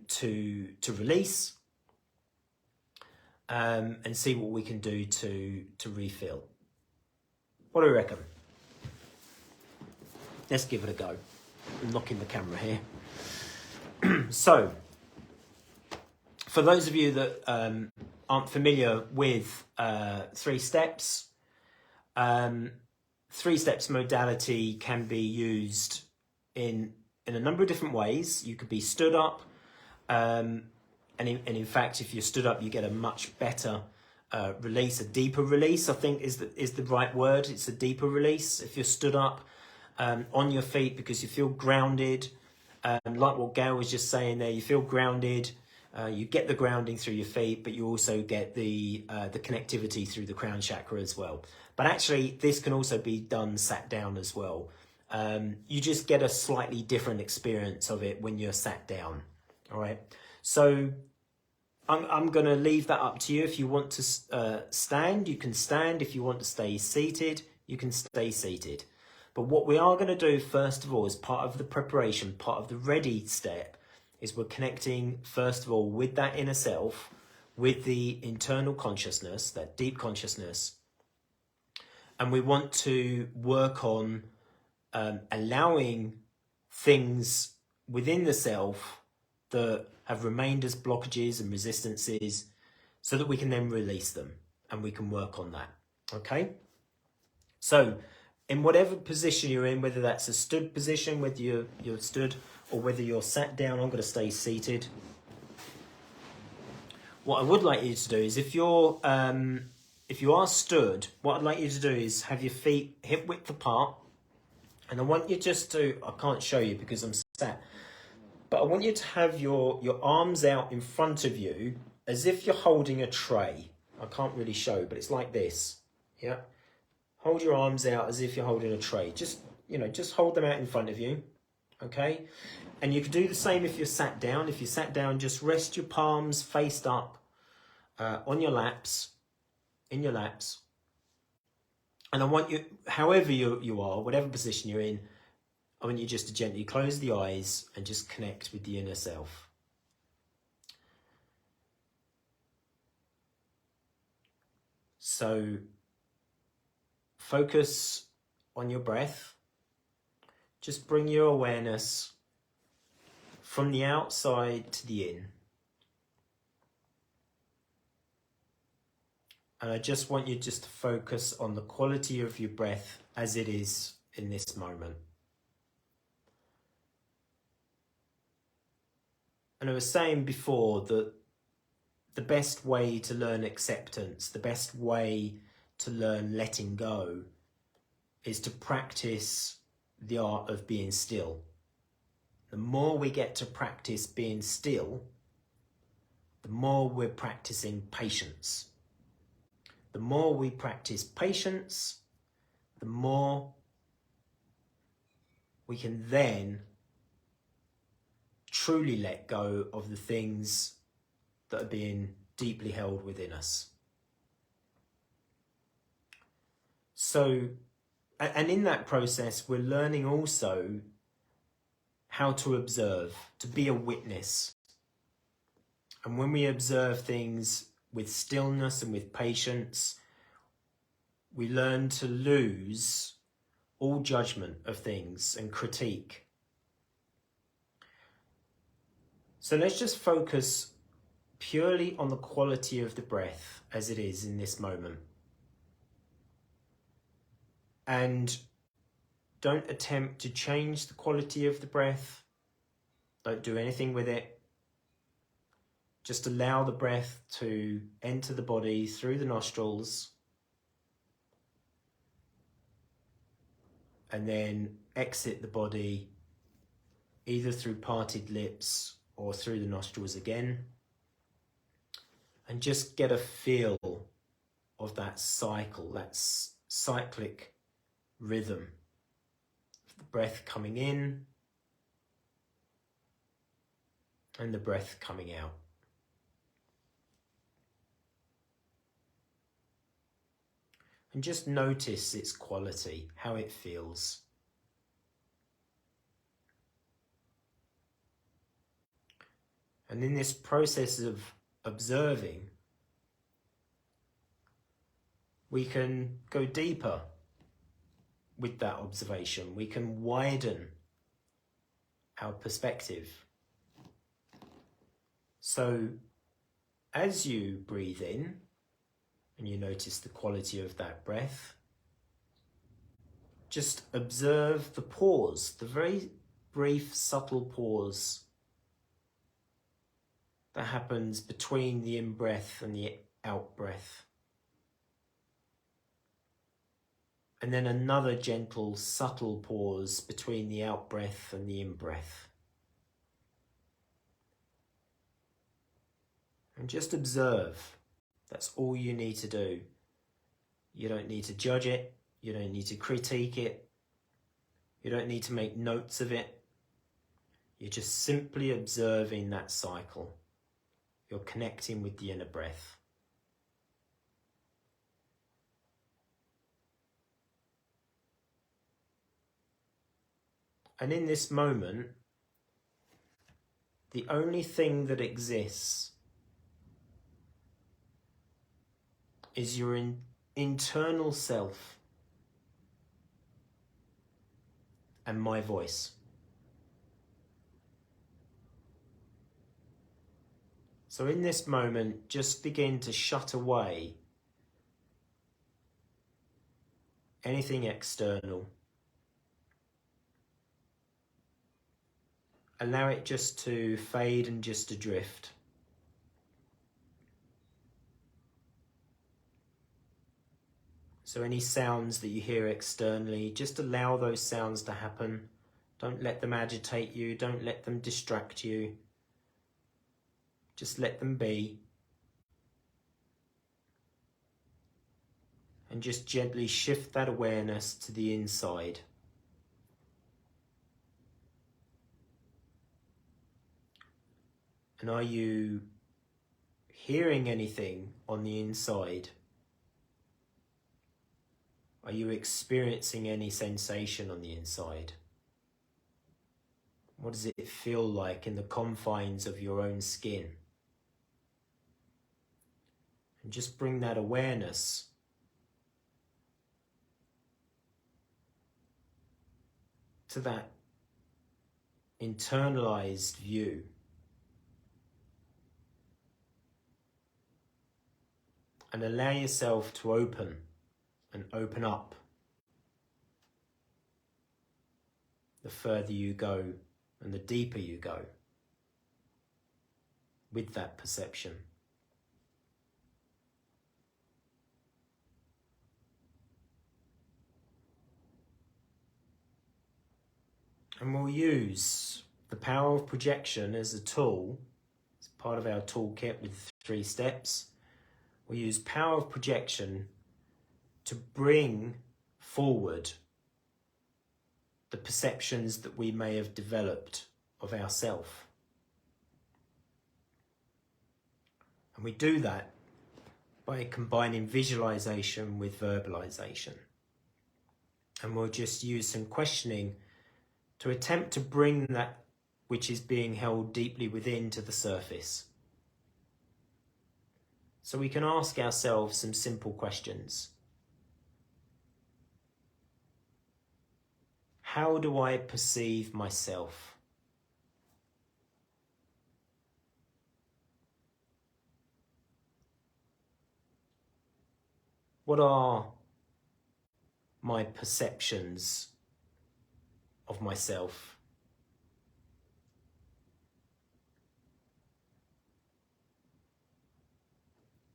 to release, and see what we can do to refill. What do you reckon? Let's give it a go. I'm knocking the camera here. So, for those of you that aren't familiar with 3 steps, 3 steps modality can be used in a number of different ways. You could be stood up, and in fact, if you're stood up, you get a much better release, a deeper release, I think is the right word. It's a deeper release if you're stood up on your feet, because you feel grounded. Like what Gail was just saying there, you feel grounded. You get the grounding through your feet, but you also get the connectivity through the crown chakra as well. But actually, this can also be done sat down as well. You just get a slightly different experience of it when you're sat down. All right. So I'm going to leave that up to you. If you want to stand, you can stand. If you want to stay seated, you can stay seated. But what we are going to do first of all, as part of the preparation, part of the ready step, is we're connecting first of all with that inner self, with the internal consciousness, that deep consciousness. And we want to work on allowing things within the self that have remained as blockages and resistances, so that we can then release them and we can work on that. Okay? So, in whatever position you're in, whether that's a stood position, whether you're stood or whether you're sat down, I'm going to stay seated. What I would like you to do is, if you are stood, what I'd like you to do is have your feet hip width apart, and I want you just to, I can't show you because I'm sat, but I want you to have your arms out in front of you as if you're holding a tray. I can't really show, but it's like this. Yeah. Hold your arms out as if you're holding a tray. Just hold them out in front of you. Okay? And you can do the same if you're sat down. If you're sat down, just rest your palms faced up on your laps, in your laps. And I want you, however you are, whatever position you're in, I want you just to gently close the eyes and just connect with the inner self. So, focus on your breath. Just bring your awareness from the outside to the in. And I just want you just to focus on the quality of your breath as it is in this moment. And I was saying before that the best way to learn acceptance, the best way to learn letting go, is to practice the art of being still. The more we get to practice being still, the more we're practicing patience. The more we practice patience, the more we can then truly let go of the things that are being deeply held within us. So, and in that process, we're learning also how to observe, to be a witness. And when we observe things with stillness and with patience, we learn to lose all judgment of things and critique. So let's just focus purely on the quality of the breath as it is in this moment. And don't attempt to change the quality of the breath. Don't do anything with it. Just allow the breath to enter the body through the nostrils and then exit the body either through parted lips or through the nostrils again. And just get a feel of that cycle, that cyclic rhythm. The breath coming in and the breath coming out. And just notice its quality, how it feels. And in this process of observing, we can go deeper with that observation. We can widen our perspective. So as you breathe in and you notice the quality of that breath, just observe the pause, the very brief, subtle pause that happens between the in-breath and the out-breath. And then another gentle, subtle pause between the out-breath and the in-breath. And just observe. That's all you need to do. You don't need to judge it. You don't need to critique it. You don't need to make notes of it. You're just simply observing that cycle. You're connecting with the inner breath. And in this moment, the only thing that exists is your internal self and my voice. So in this moment, just begin to shut away anything external. Allow it just to fade and just to drift. So any sounds that you hear externally, just allow those sounds to happen. Don't let them agitate you. Don't let them distract you. Just let them be. And just gently shift that awareness to the inside. And are you hearing anything on the inside? Are you experiencing any sensation on the inside? What does it feel like in the confines of your own skin? And just bring that awareness to that internalized view. And allow yourself to open and open up the further you go and the deeper you go with that perception. And we'll use the power of projection as a tool. It's part of our toolkit with 3 steps. We'll use power of projection to bring forward the perceptions that we may have developed of ourself. And we do that by combining visualization with verbalization. And we'll just use some questioning to attempt to bring that which is being held deeply within to the surface. So we can ask ourselves some simple questions. How do I perceive myself? What are my perceptions of myself?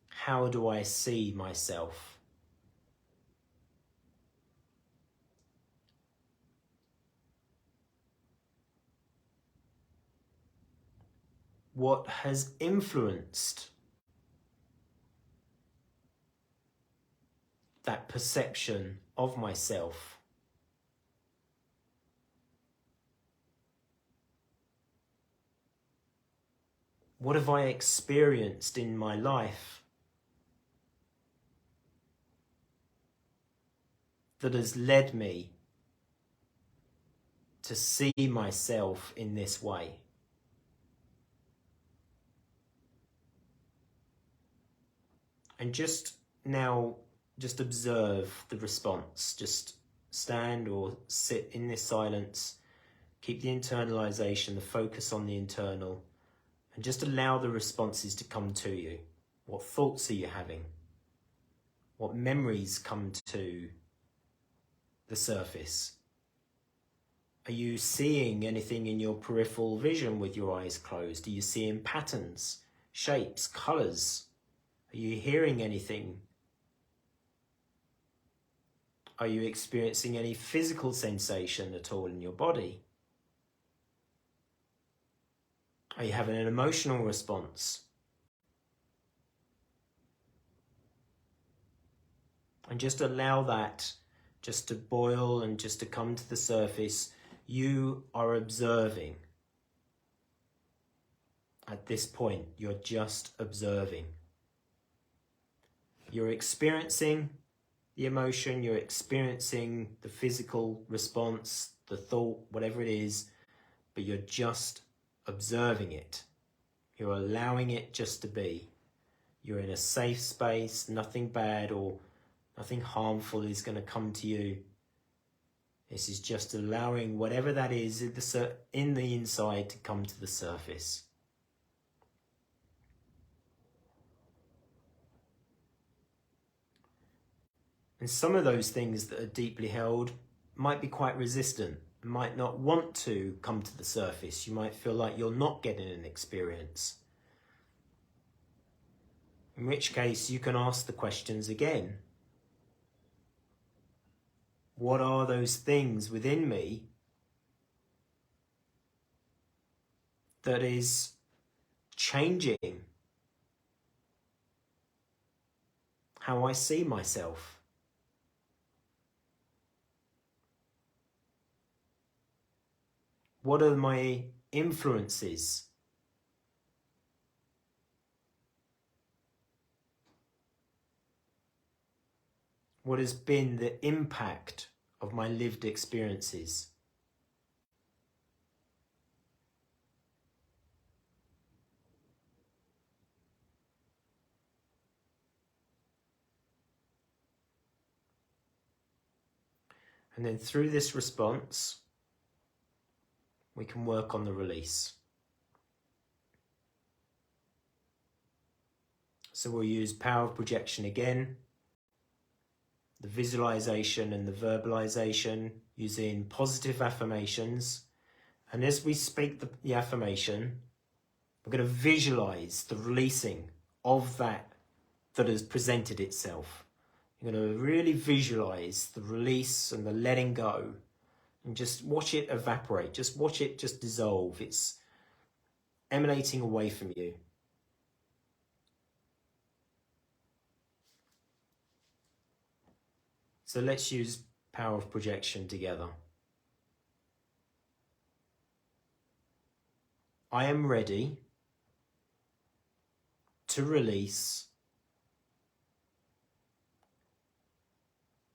How do I see myself? What has influenced that perception of myself? What have I experienced in my life that has led me to see myself in this way? And just observe the response. Just stand or sit in this silence. Keep the internalization, the focus on the internal, and just allow the responses to come to you. What thoughts are you having? What memories come to the surface? Are you seeing anything in your peripheral vision with your eyes closed? Are you seeing patterns, shapes, colours? Are you hearing anything? Are you experiencing any physical sensation at all in your body? Are you having an emotional response? And just allow that just to boil and just to come to the surface. You are observing. At this point, you're just observing. You're experiencing the emotion, you're experiencing the physical response, the thought, whatever it is, but you're just observing it. You're allowing it just to be. You're in a safe space, nothing bad or nothing harmful is going to come to you. This is just allowing whatever that is in the inside to come to the surface. And some of those things that are deeply held might be quite resistant, might not want to come to the surface. You might feel like you're not getting an experience. In which case you can ask the questions again. What are those things within me that is changing how I see myself? What are my influences? What has been the impact of my lived experiences? And then through this response, we can work on the release. So we'll use power of projection again, the visualization and the verbalization, using positive affirmations. And as we speak the affirmation, we're going to visualize the releasing of that has presented itself. You're going to really visualize the release and the letting go, and just watch it evaporate. Just watch it just dissolve. It's emanating away from you. So let's use power of projection together. I am ready to release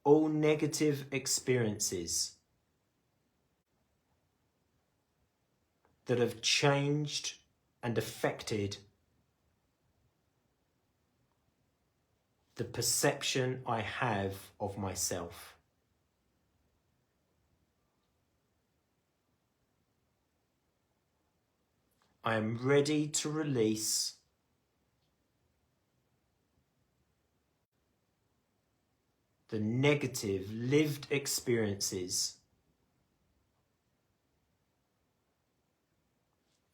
all negative experiences that have changed and affected the perception I have of myself. I am ready to release the negative lived experiences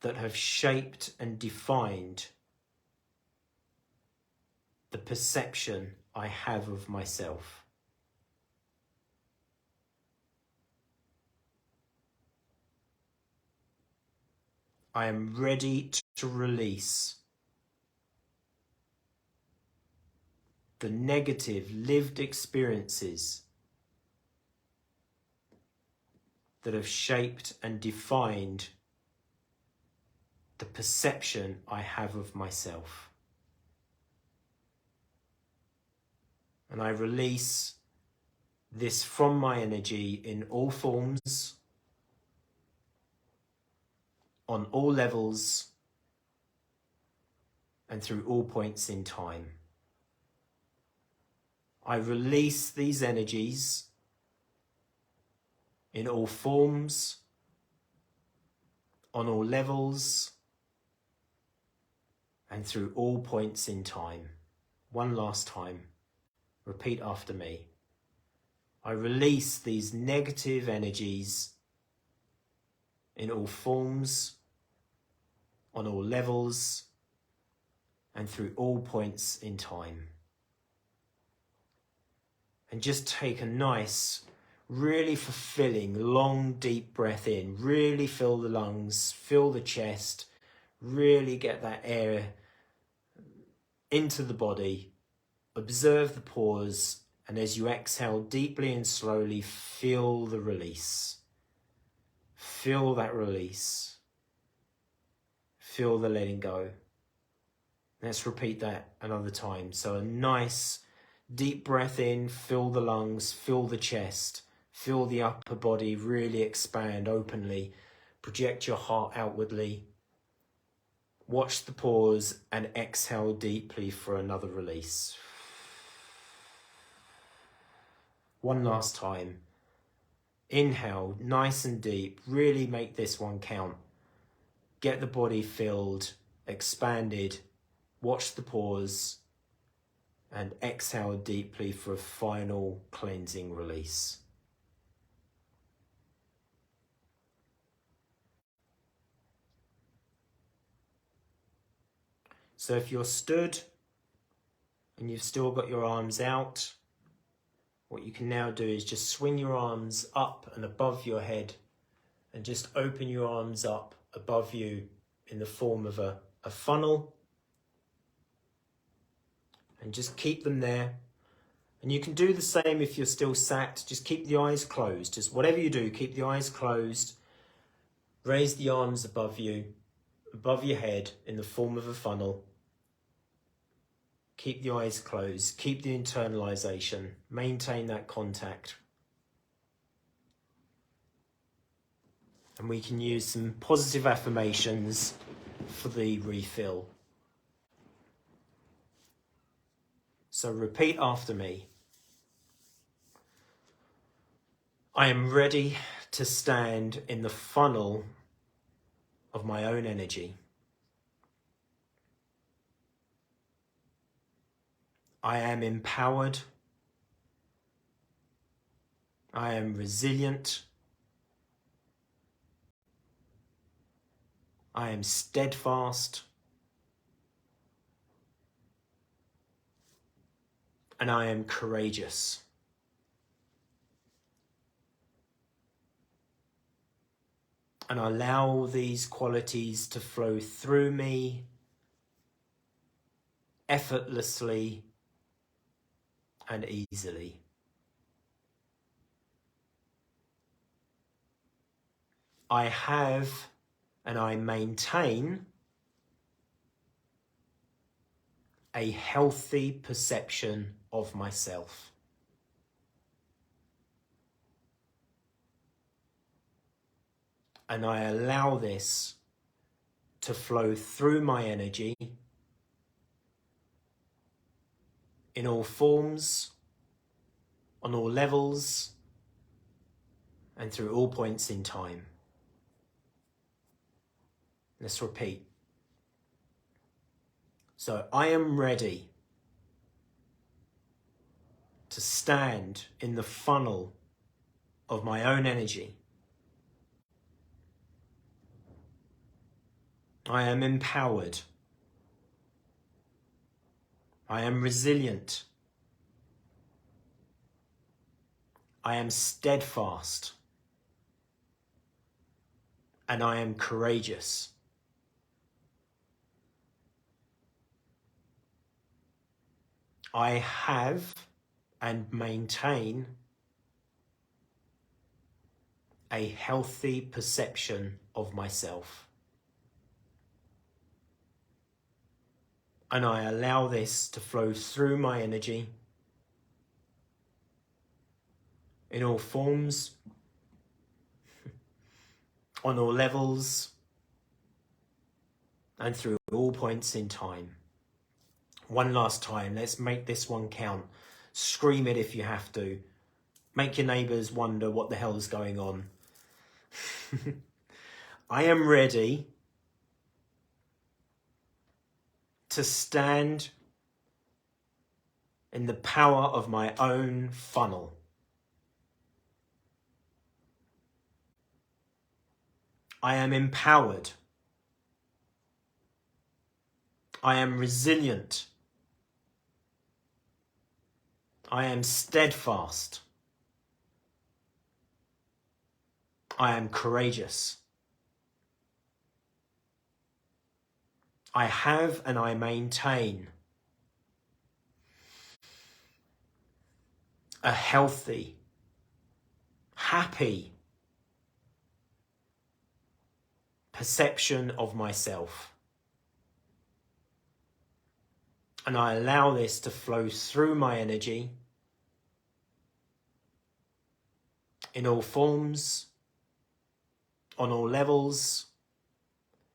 that have shaped and defined the perception I have of myself. I am ready to release the negative lived experiences that have shaped and defined the perception I have of myself. And I release this from my energy in all forms, on all levels, and through all points in time. I release these energies in all forms, on all levels, and through all points in time. One last time. Repeat after me. I release these negative energies in all forms, on all levels, and through all points in time. And just take a nice, really fulfilling, long, deep breath in. Really fill the lungs, fill the chest, really get that air into the body. Observe the pause, and as you exhale deeply and slowly, feel the release. Feel that release. Feel the letting go. Let's repeat that another time. So a nice deep breath in, fill the lungs, fill the chest, feel the upper body really expand openly. Project your heart outwardly. Watch the pause and exhale deeply for another release. One last time. Inhale, nice and deep. Really make this one count. Get the body filled, expanded. Watch the pause and exhale deeply for a final cleansing release. So if you're stood and you've still got your arms out, what you can now do is just swing your arms up and above your head and just open your arms up above you in the form of a funnel, and just keep them there. And you can do the same if you're still sat. Just keep the eyes closed. Just whatever you do, keep the eyes closed. Raise the arms above you, above your head in the form of a funnel. Keep the eyes closed. Keep the internalization. Maintain that contact. And we can use some positive affirmations for the refill. So repeat after me. I am ready to stand in the funnel of my own energy. I am empowered. I am resilient. I am steadfast. And I am courageous. And I allow these qualities to flow through me effortlessly and easily. I have and I maintain a healthy perception of myself. And I allow this to flow through my energy in all forms, on all levels, and through all points in time. Let's repeat. So I am ready to stand in the funnel of my own energy. I am empowered. I am resilient. I am steadfast. And I am courageous. I have and maintain a healthy perception of myself. And I allow this to flow through my energy in all forms, on all levels, and through all points in time. One last time, let's make this one count. Scream it if you have to. Make your neighbours wonder what the hell is going on. I am ready to stand in the power of my own funnel. I am empowered. I am resilient. I am steadfast. I am courageous. I have and I maintain a healthy, happy perception of myself. And I allow this to flow through my energy in all forms, on all levels,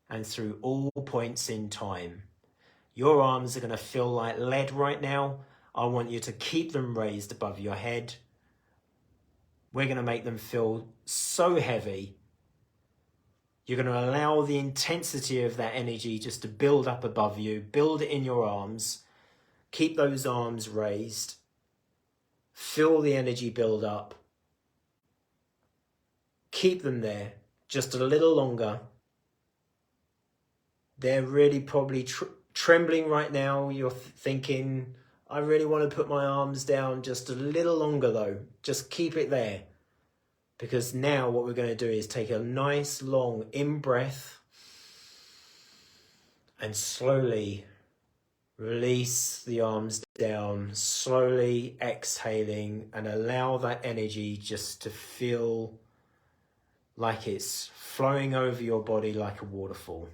and through all points in time. Your arms are going to feel like lead right now. I want you to keep them raised above your head. We're going to make them feel so heavy. You're going to allow the intensity of that energy just to build up above you. Build it in your arms. Keep those arms raised. Feel the energy build up. Keep them there just a little longer. They're really probably trembling right now. You're thinking, I really want to put my arms down just a little longer though. Just keep it there. Because now what we're going to do is take a nice long in-breath and slowly release the arms down, slowly exhaling, and allow that energy just to feel like it's flowing over your body like a waterfall.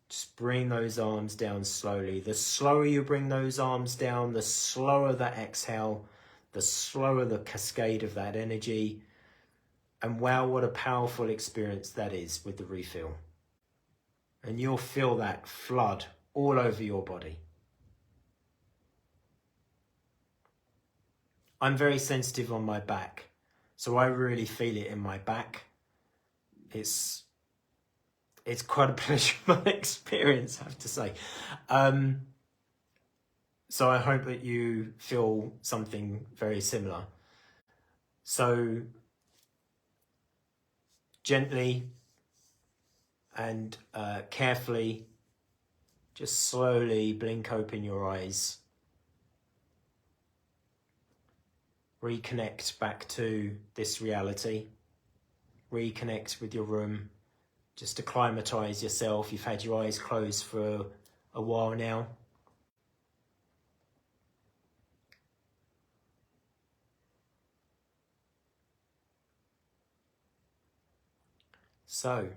Just bring those arms down slowly. The slower you bring those arms down, the slower that exhale, the slower the cascade of that energy. And wow, what a powerful experience that is with the refill. And you'll feel that flood all over your body. I'm very sensitive on my back, so I really feel it in my back. It's quite a pleasurable experience, I have to say. So I hope that you feel something very similar. So gently and carefully, just slowly blink open your eyes. Reconnect back to this reality. Reconnect with your room. Just acclimatise yourself. You've had your eyes closed for a while now. So,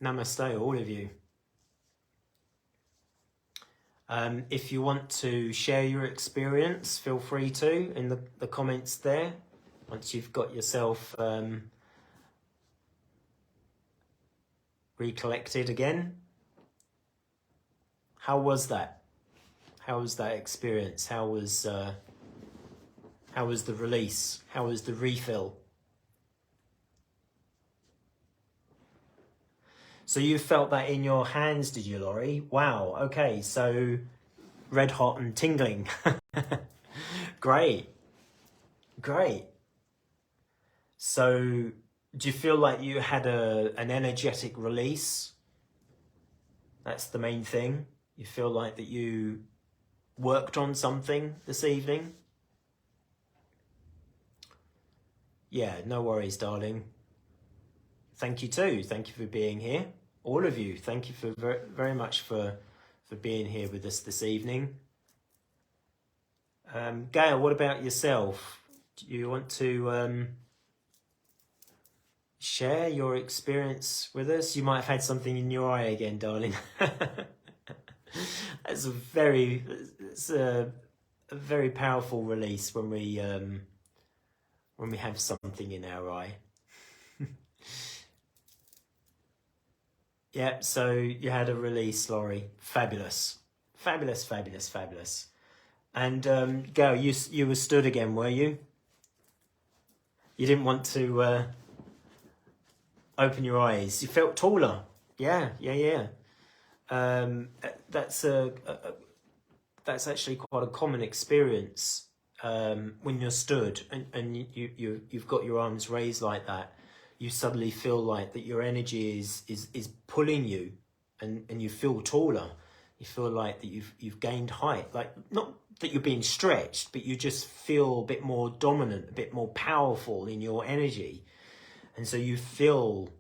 namaste, all of you. If you want to share your experience, feel free to in the comments there. Once you've got yourself recollected again. How was that? How was that experience? How was the release? How was the refill? So you felt that in your hands, did you, Laurie? Wow, okay, so red hot and tingling. Great. So do you feel like you had an energetic release? That's the main thing. You feel like that you worked on something this evening? Yeah, no worries, darling. Thank you too. Thank you for being here. All of you, thank you for very much for for being here with us this evening. Gail, what about yourself? Do you want to share your experience with us? You might have had something in your eye again, darling. It's a very powerful release when we have something in our eye. Yeah, so you had a release, Laurie. Fabulous. Fabulous, fabulous, fabulous. And Gail, you were stood again, were you? You didn't want to open your eyes. You felt taller. Yeah. That's actually quite a common experience when you're stood and you've got your arms raised like that. You suddenly feel like that your energy is pulling you, and you feel taller. You feel like that you've gained height. Like, not that you're being stretched, but you just feel a bit more dominant, a bit more powerful in your energy, and so you feel,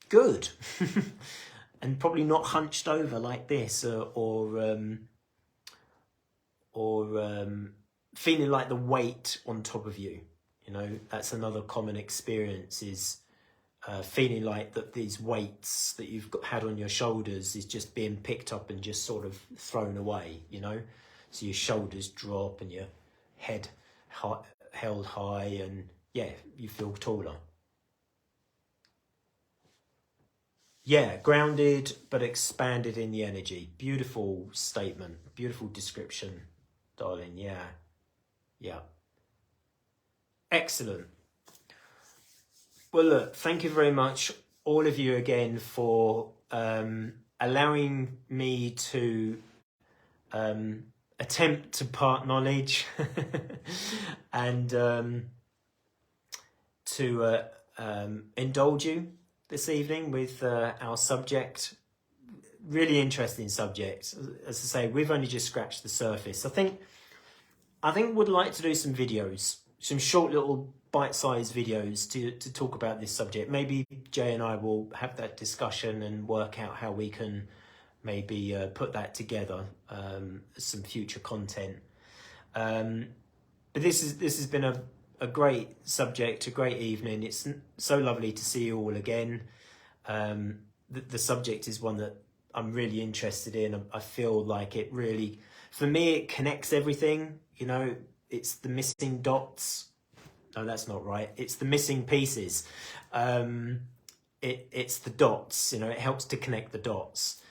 good. And probably not hunched over like this, or feeling like the weight on top of you. That's another common experience, is feeling like that these weights that you've had on your shoulders is just being picked up and just sort of thrown away, So your shoulders drop and your head held high, and yeah, you feel taller. Yeah, grounded but expanded in the energy. Beautiful statement, beautiful description, darling. Yeah. Excellent. Well, look, thank you very much, all of you, again, for allowing me to attempt to part knowledge and to indulge you this evening with our subject. Really interesting subject. As I say, we've only just scratched the surface. I think would like to do some videos, some short little bite-sized videos to talk about this subject. Maybe Jay and I will have that discussion and work out how we can maybe put that together, some future content. But this has been a great subject, a great evening. It's so lovely to see you all again. The subject is one that I'm really interested in. I feel like it really, for me, it connects everything. It's the missing dots. No, that's not right. It's the missing pieces. It's the dots. It helps to connect the dots.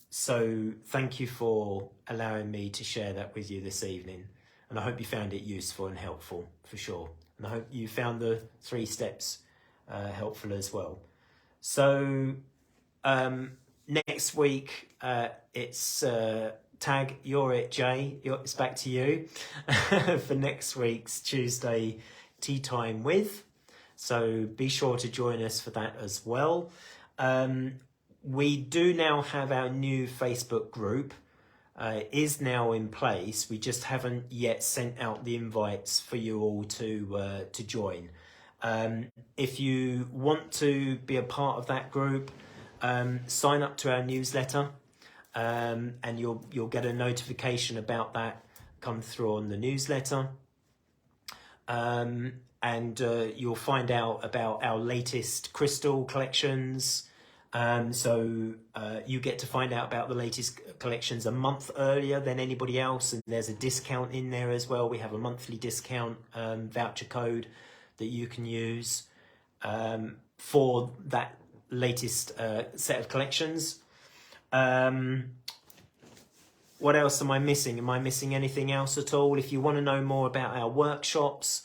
So thank you for allowing me to share that with you this evening. And I hope you found it useful and helpful, for sure. And I hope you found the 3 steps helpful as well. So next week, it's tag, you're it, Jay. It's back to you for next week's Tuesday Tea Time With. So be sure to join us for that as well. We do now have our new Facebook group. Is now in place. We just haven't yet sent out the invites for you all to join. If you want to be a part of that group, sign up to our newsletter, and you'll get a notification about that come through on the newsletter. And you'll find out about our latest crystal collections. So you get to find out about the latest collections a month earlier than anybody else, and there's a discount in there as well. We have a monthly discount voucher code that you can use for that latest set of collections. What else am I missing? Am I missing anything else at all? If you want to know more about our workshops,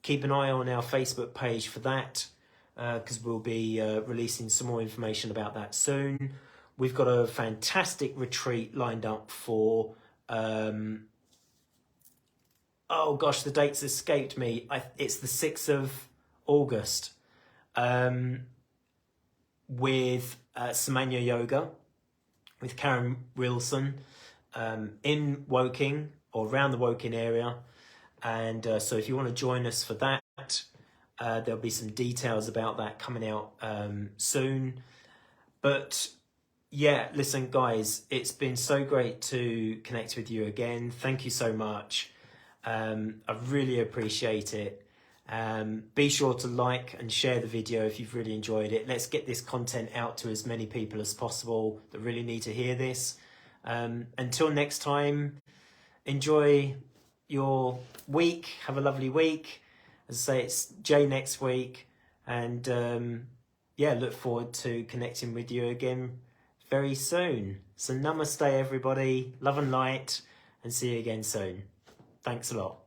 keep an eye on our Facebook page for that, because we'll be releasing some more information about that soon. We've got a fantastic retreat lined up for, oh gosh, the dates escaped me. It's the 6th of August with Samanya Yoga with Karen Wilson in Woking, or around the Woking area. And so if you want to join us for that, there'll be some details about that coming out soon. But Yeah, listen, guys, it's been so great to connect with you again. Thank you so much. I really appreciate it. Be sure to like and share the video if you've really enjoyed it. Let's get this content out to as many people as possible that really need to hear this. Until next time, enjoy your week. Have a lovely week. As I say, it's Jay next week. And yeah, look forward to connecting with you again very soon. So namaste, everybody. Love and light. And see you again soon. Thanks a lot.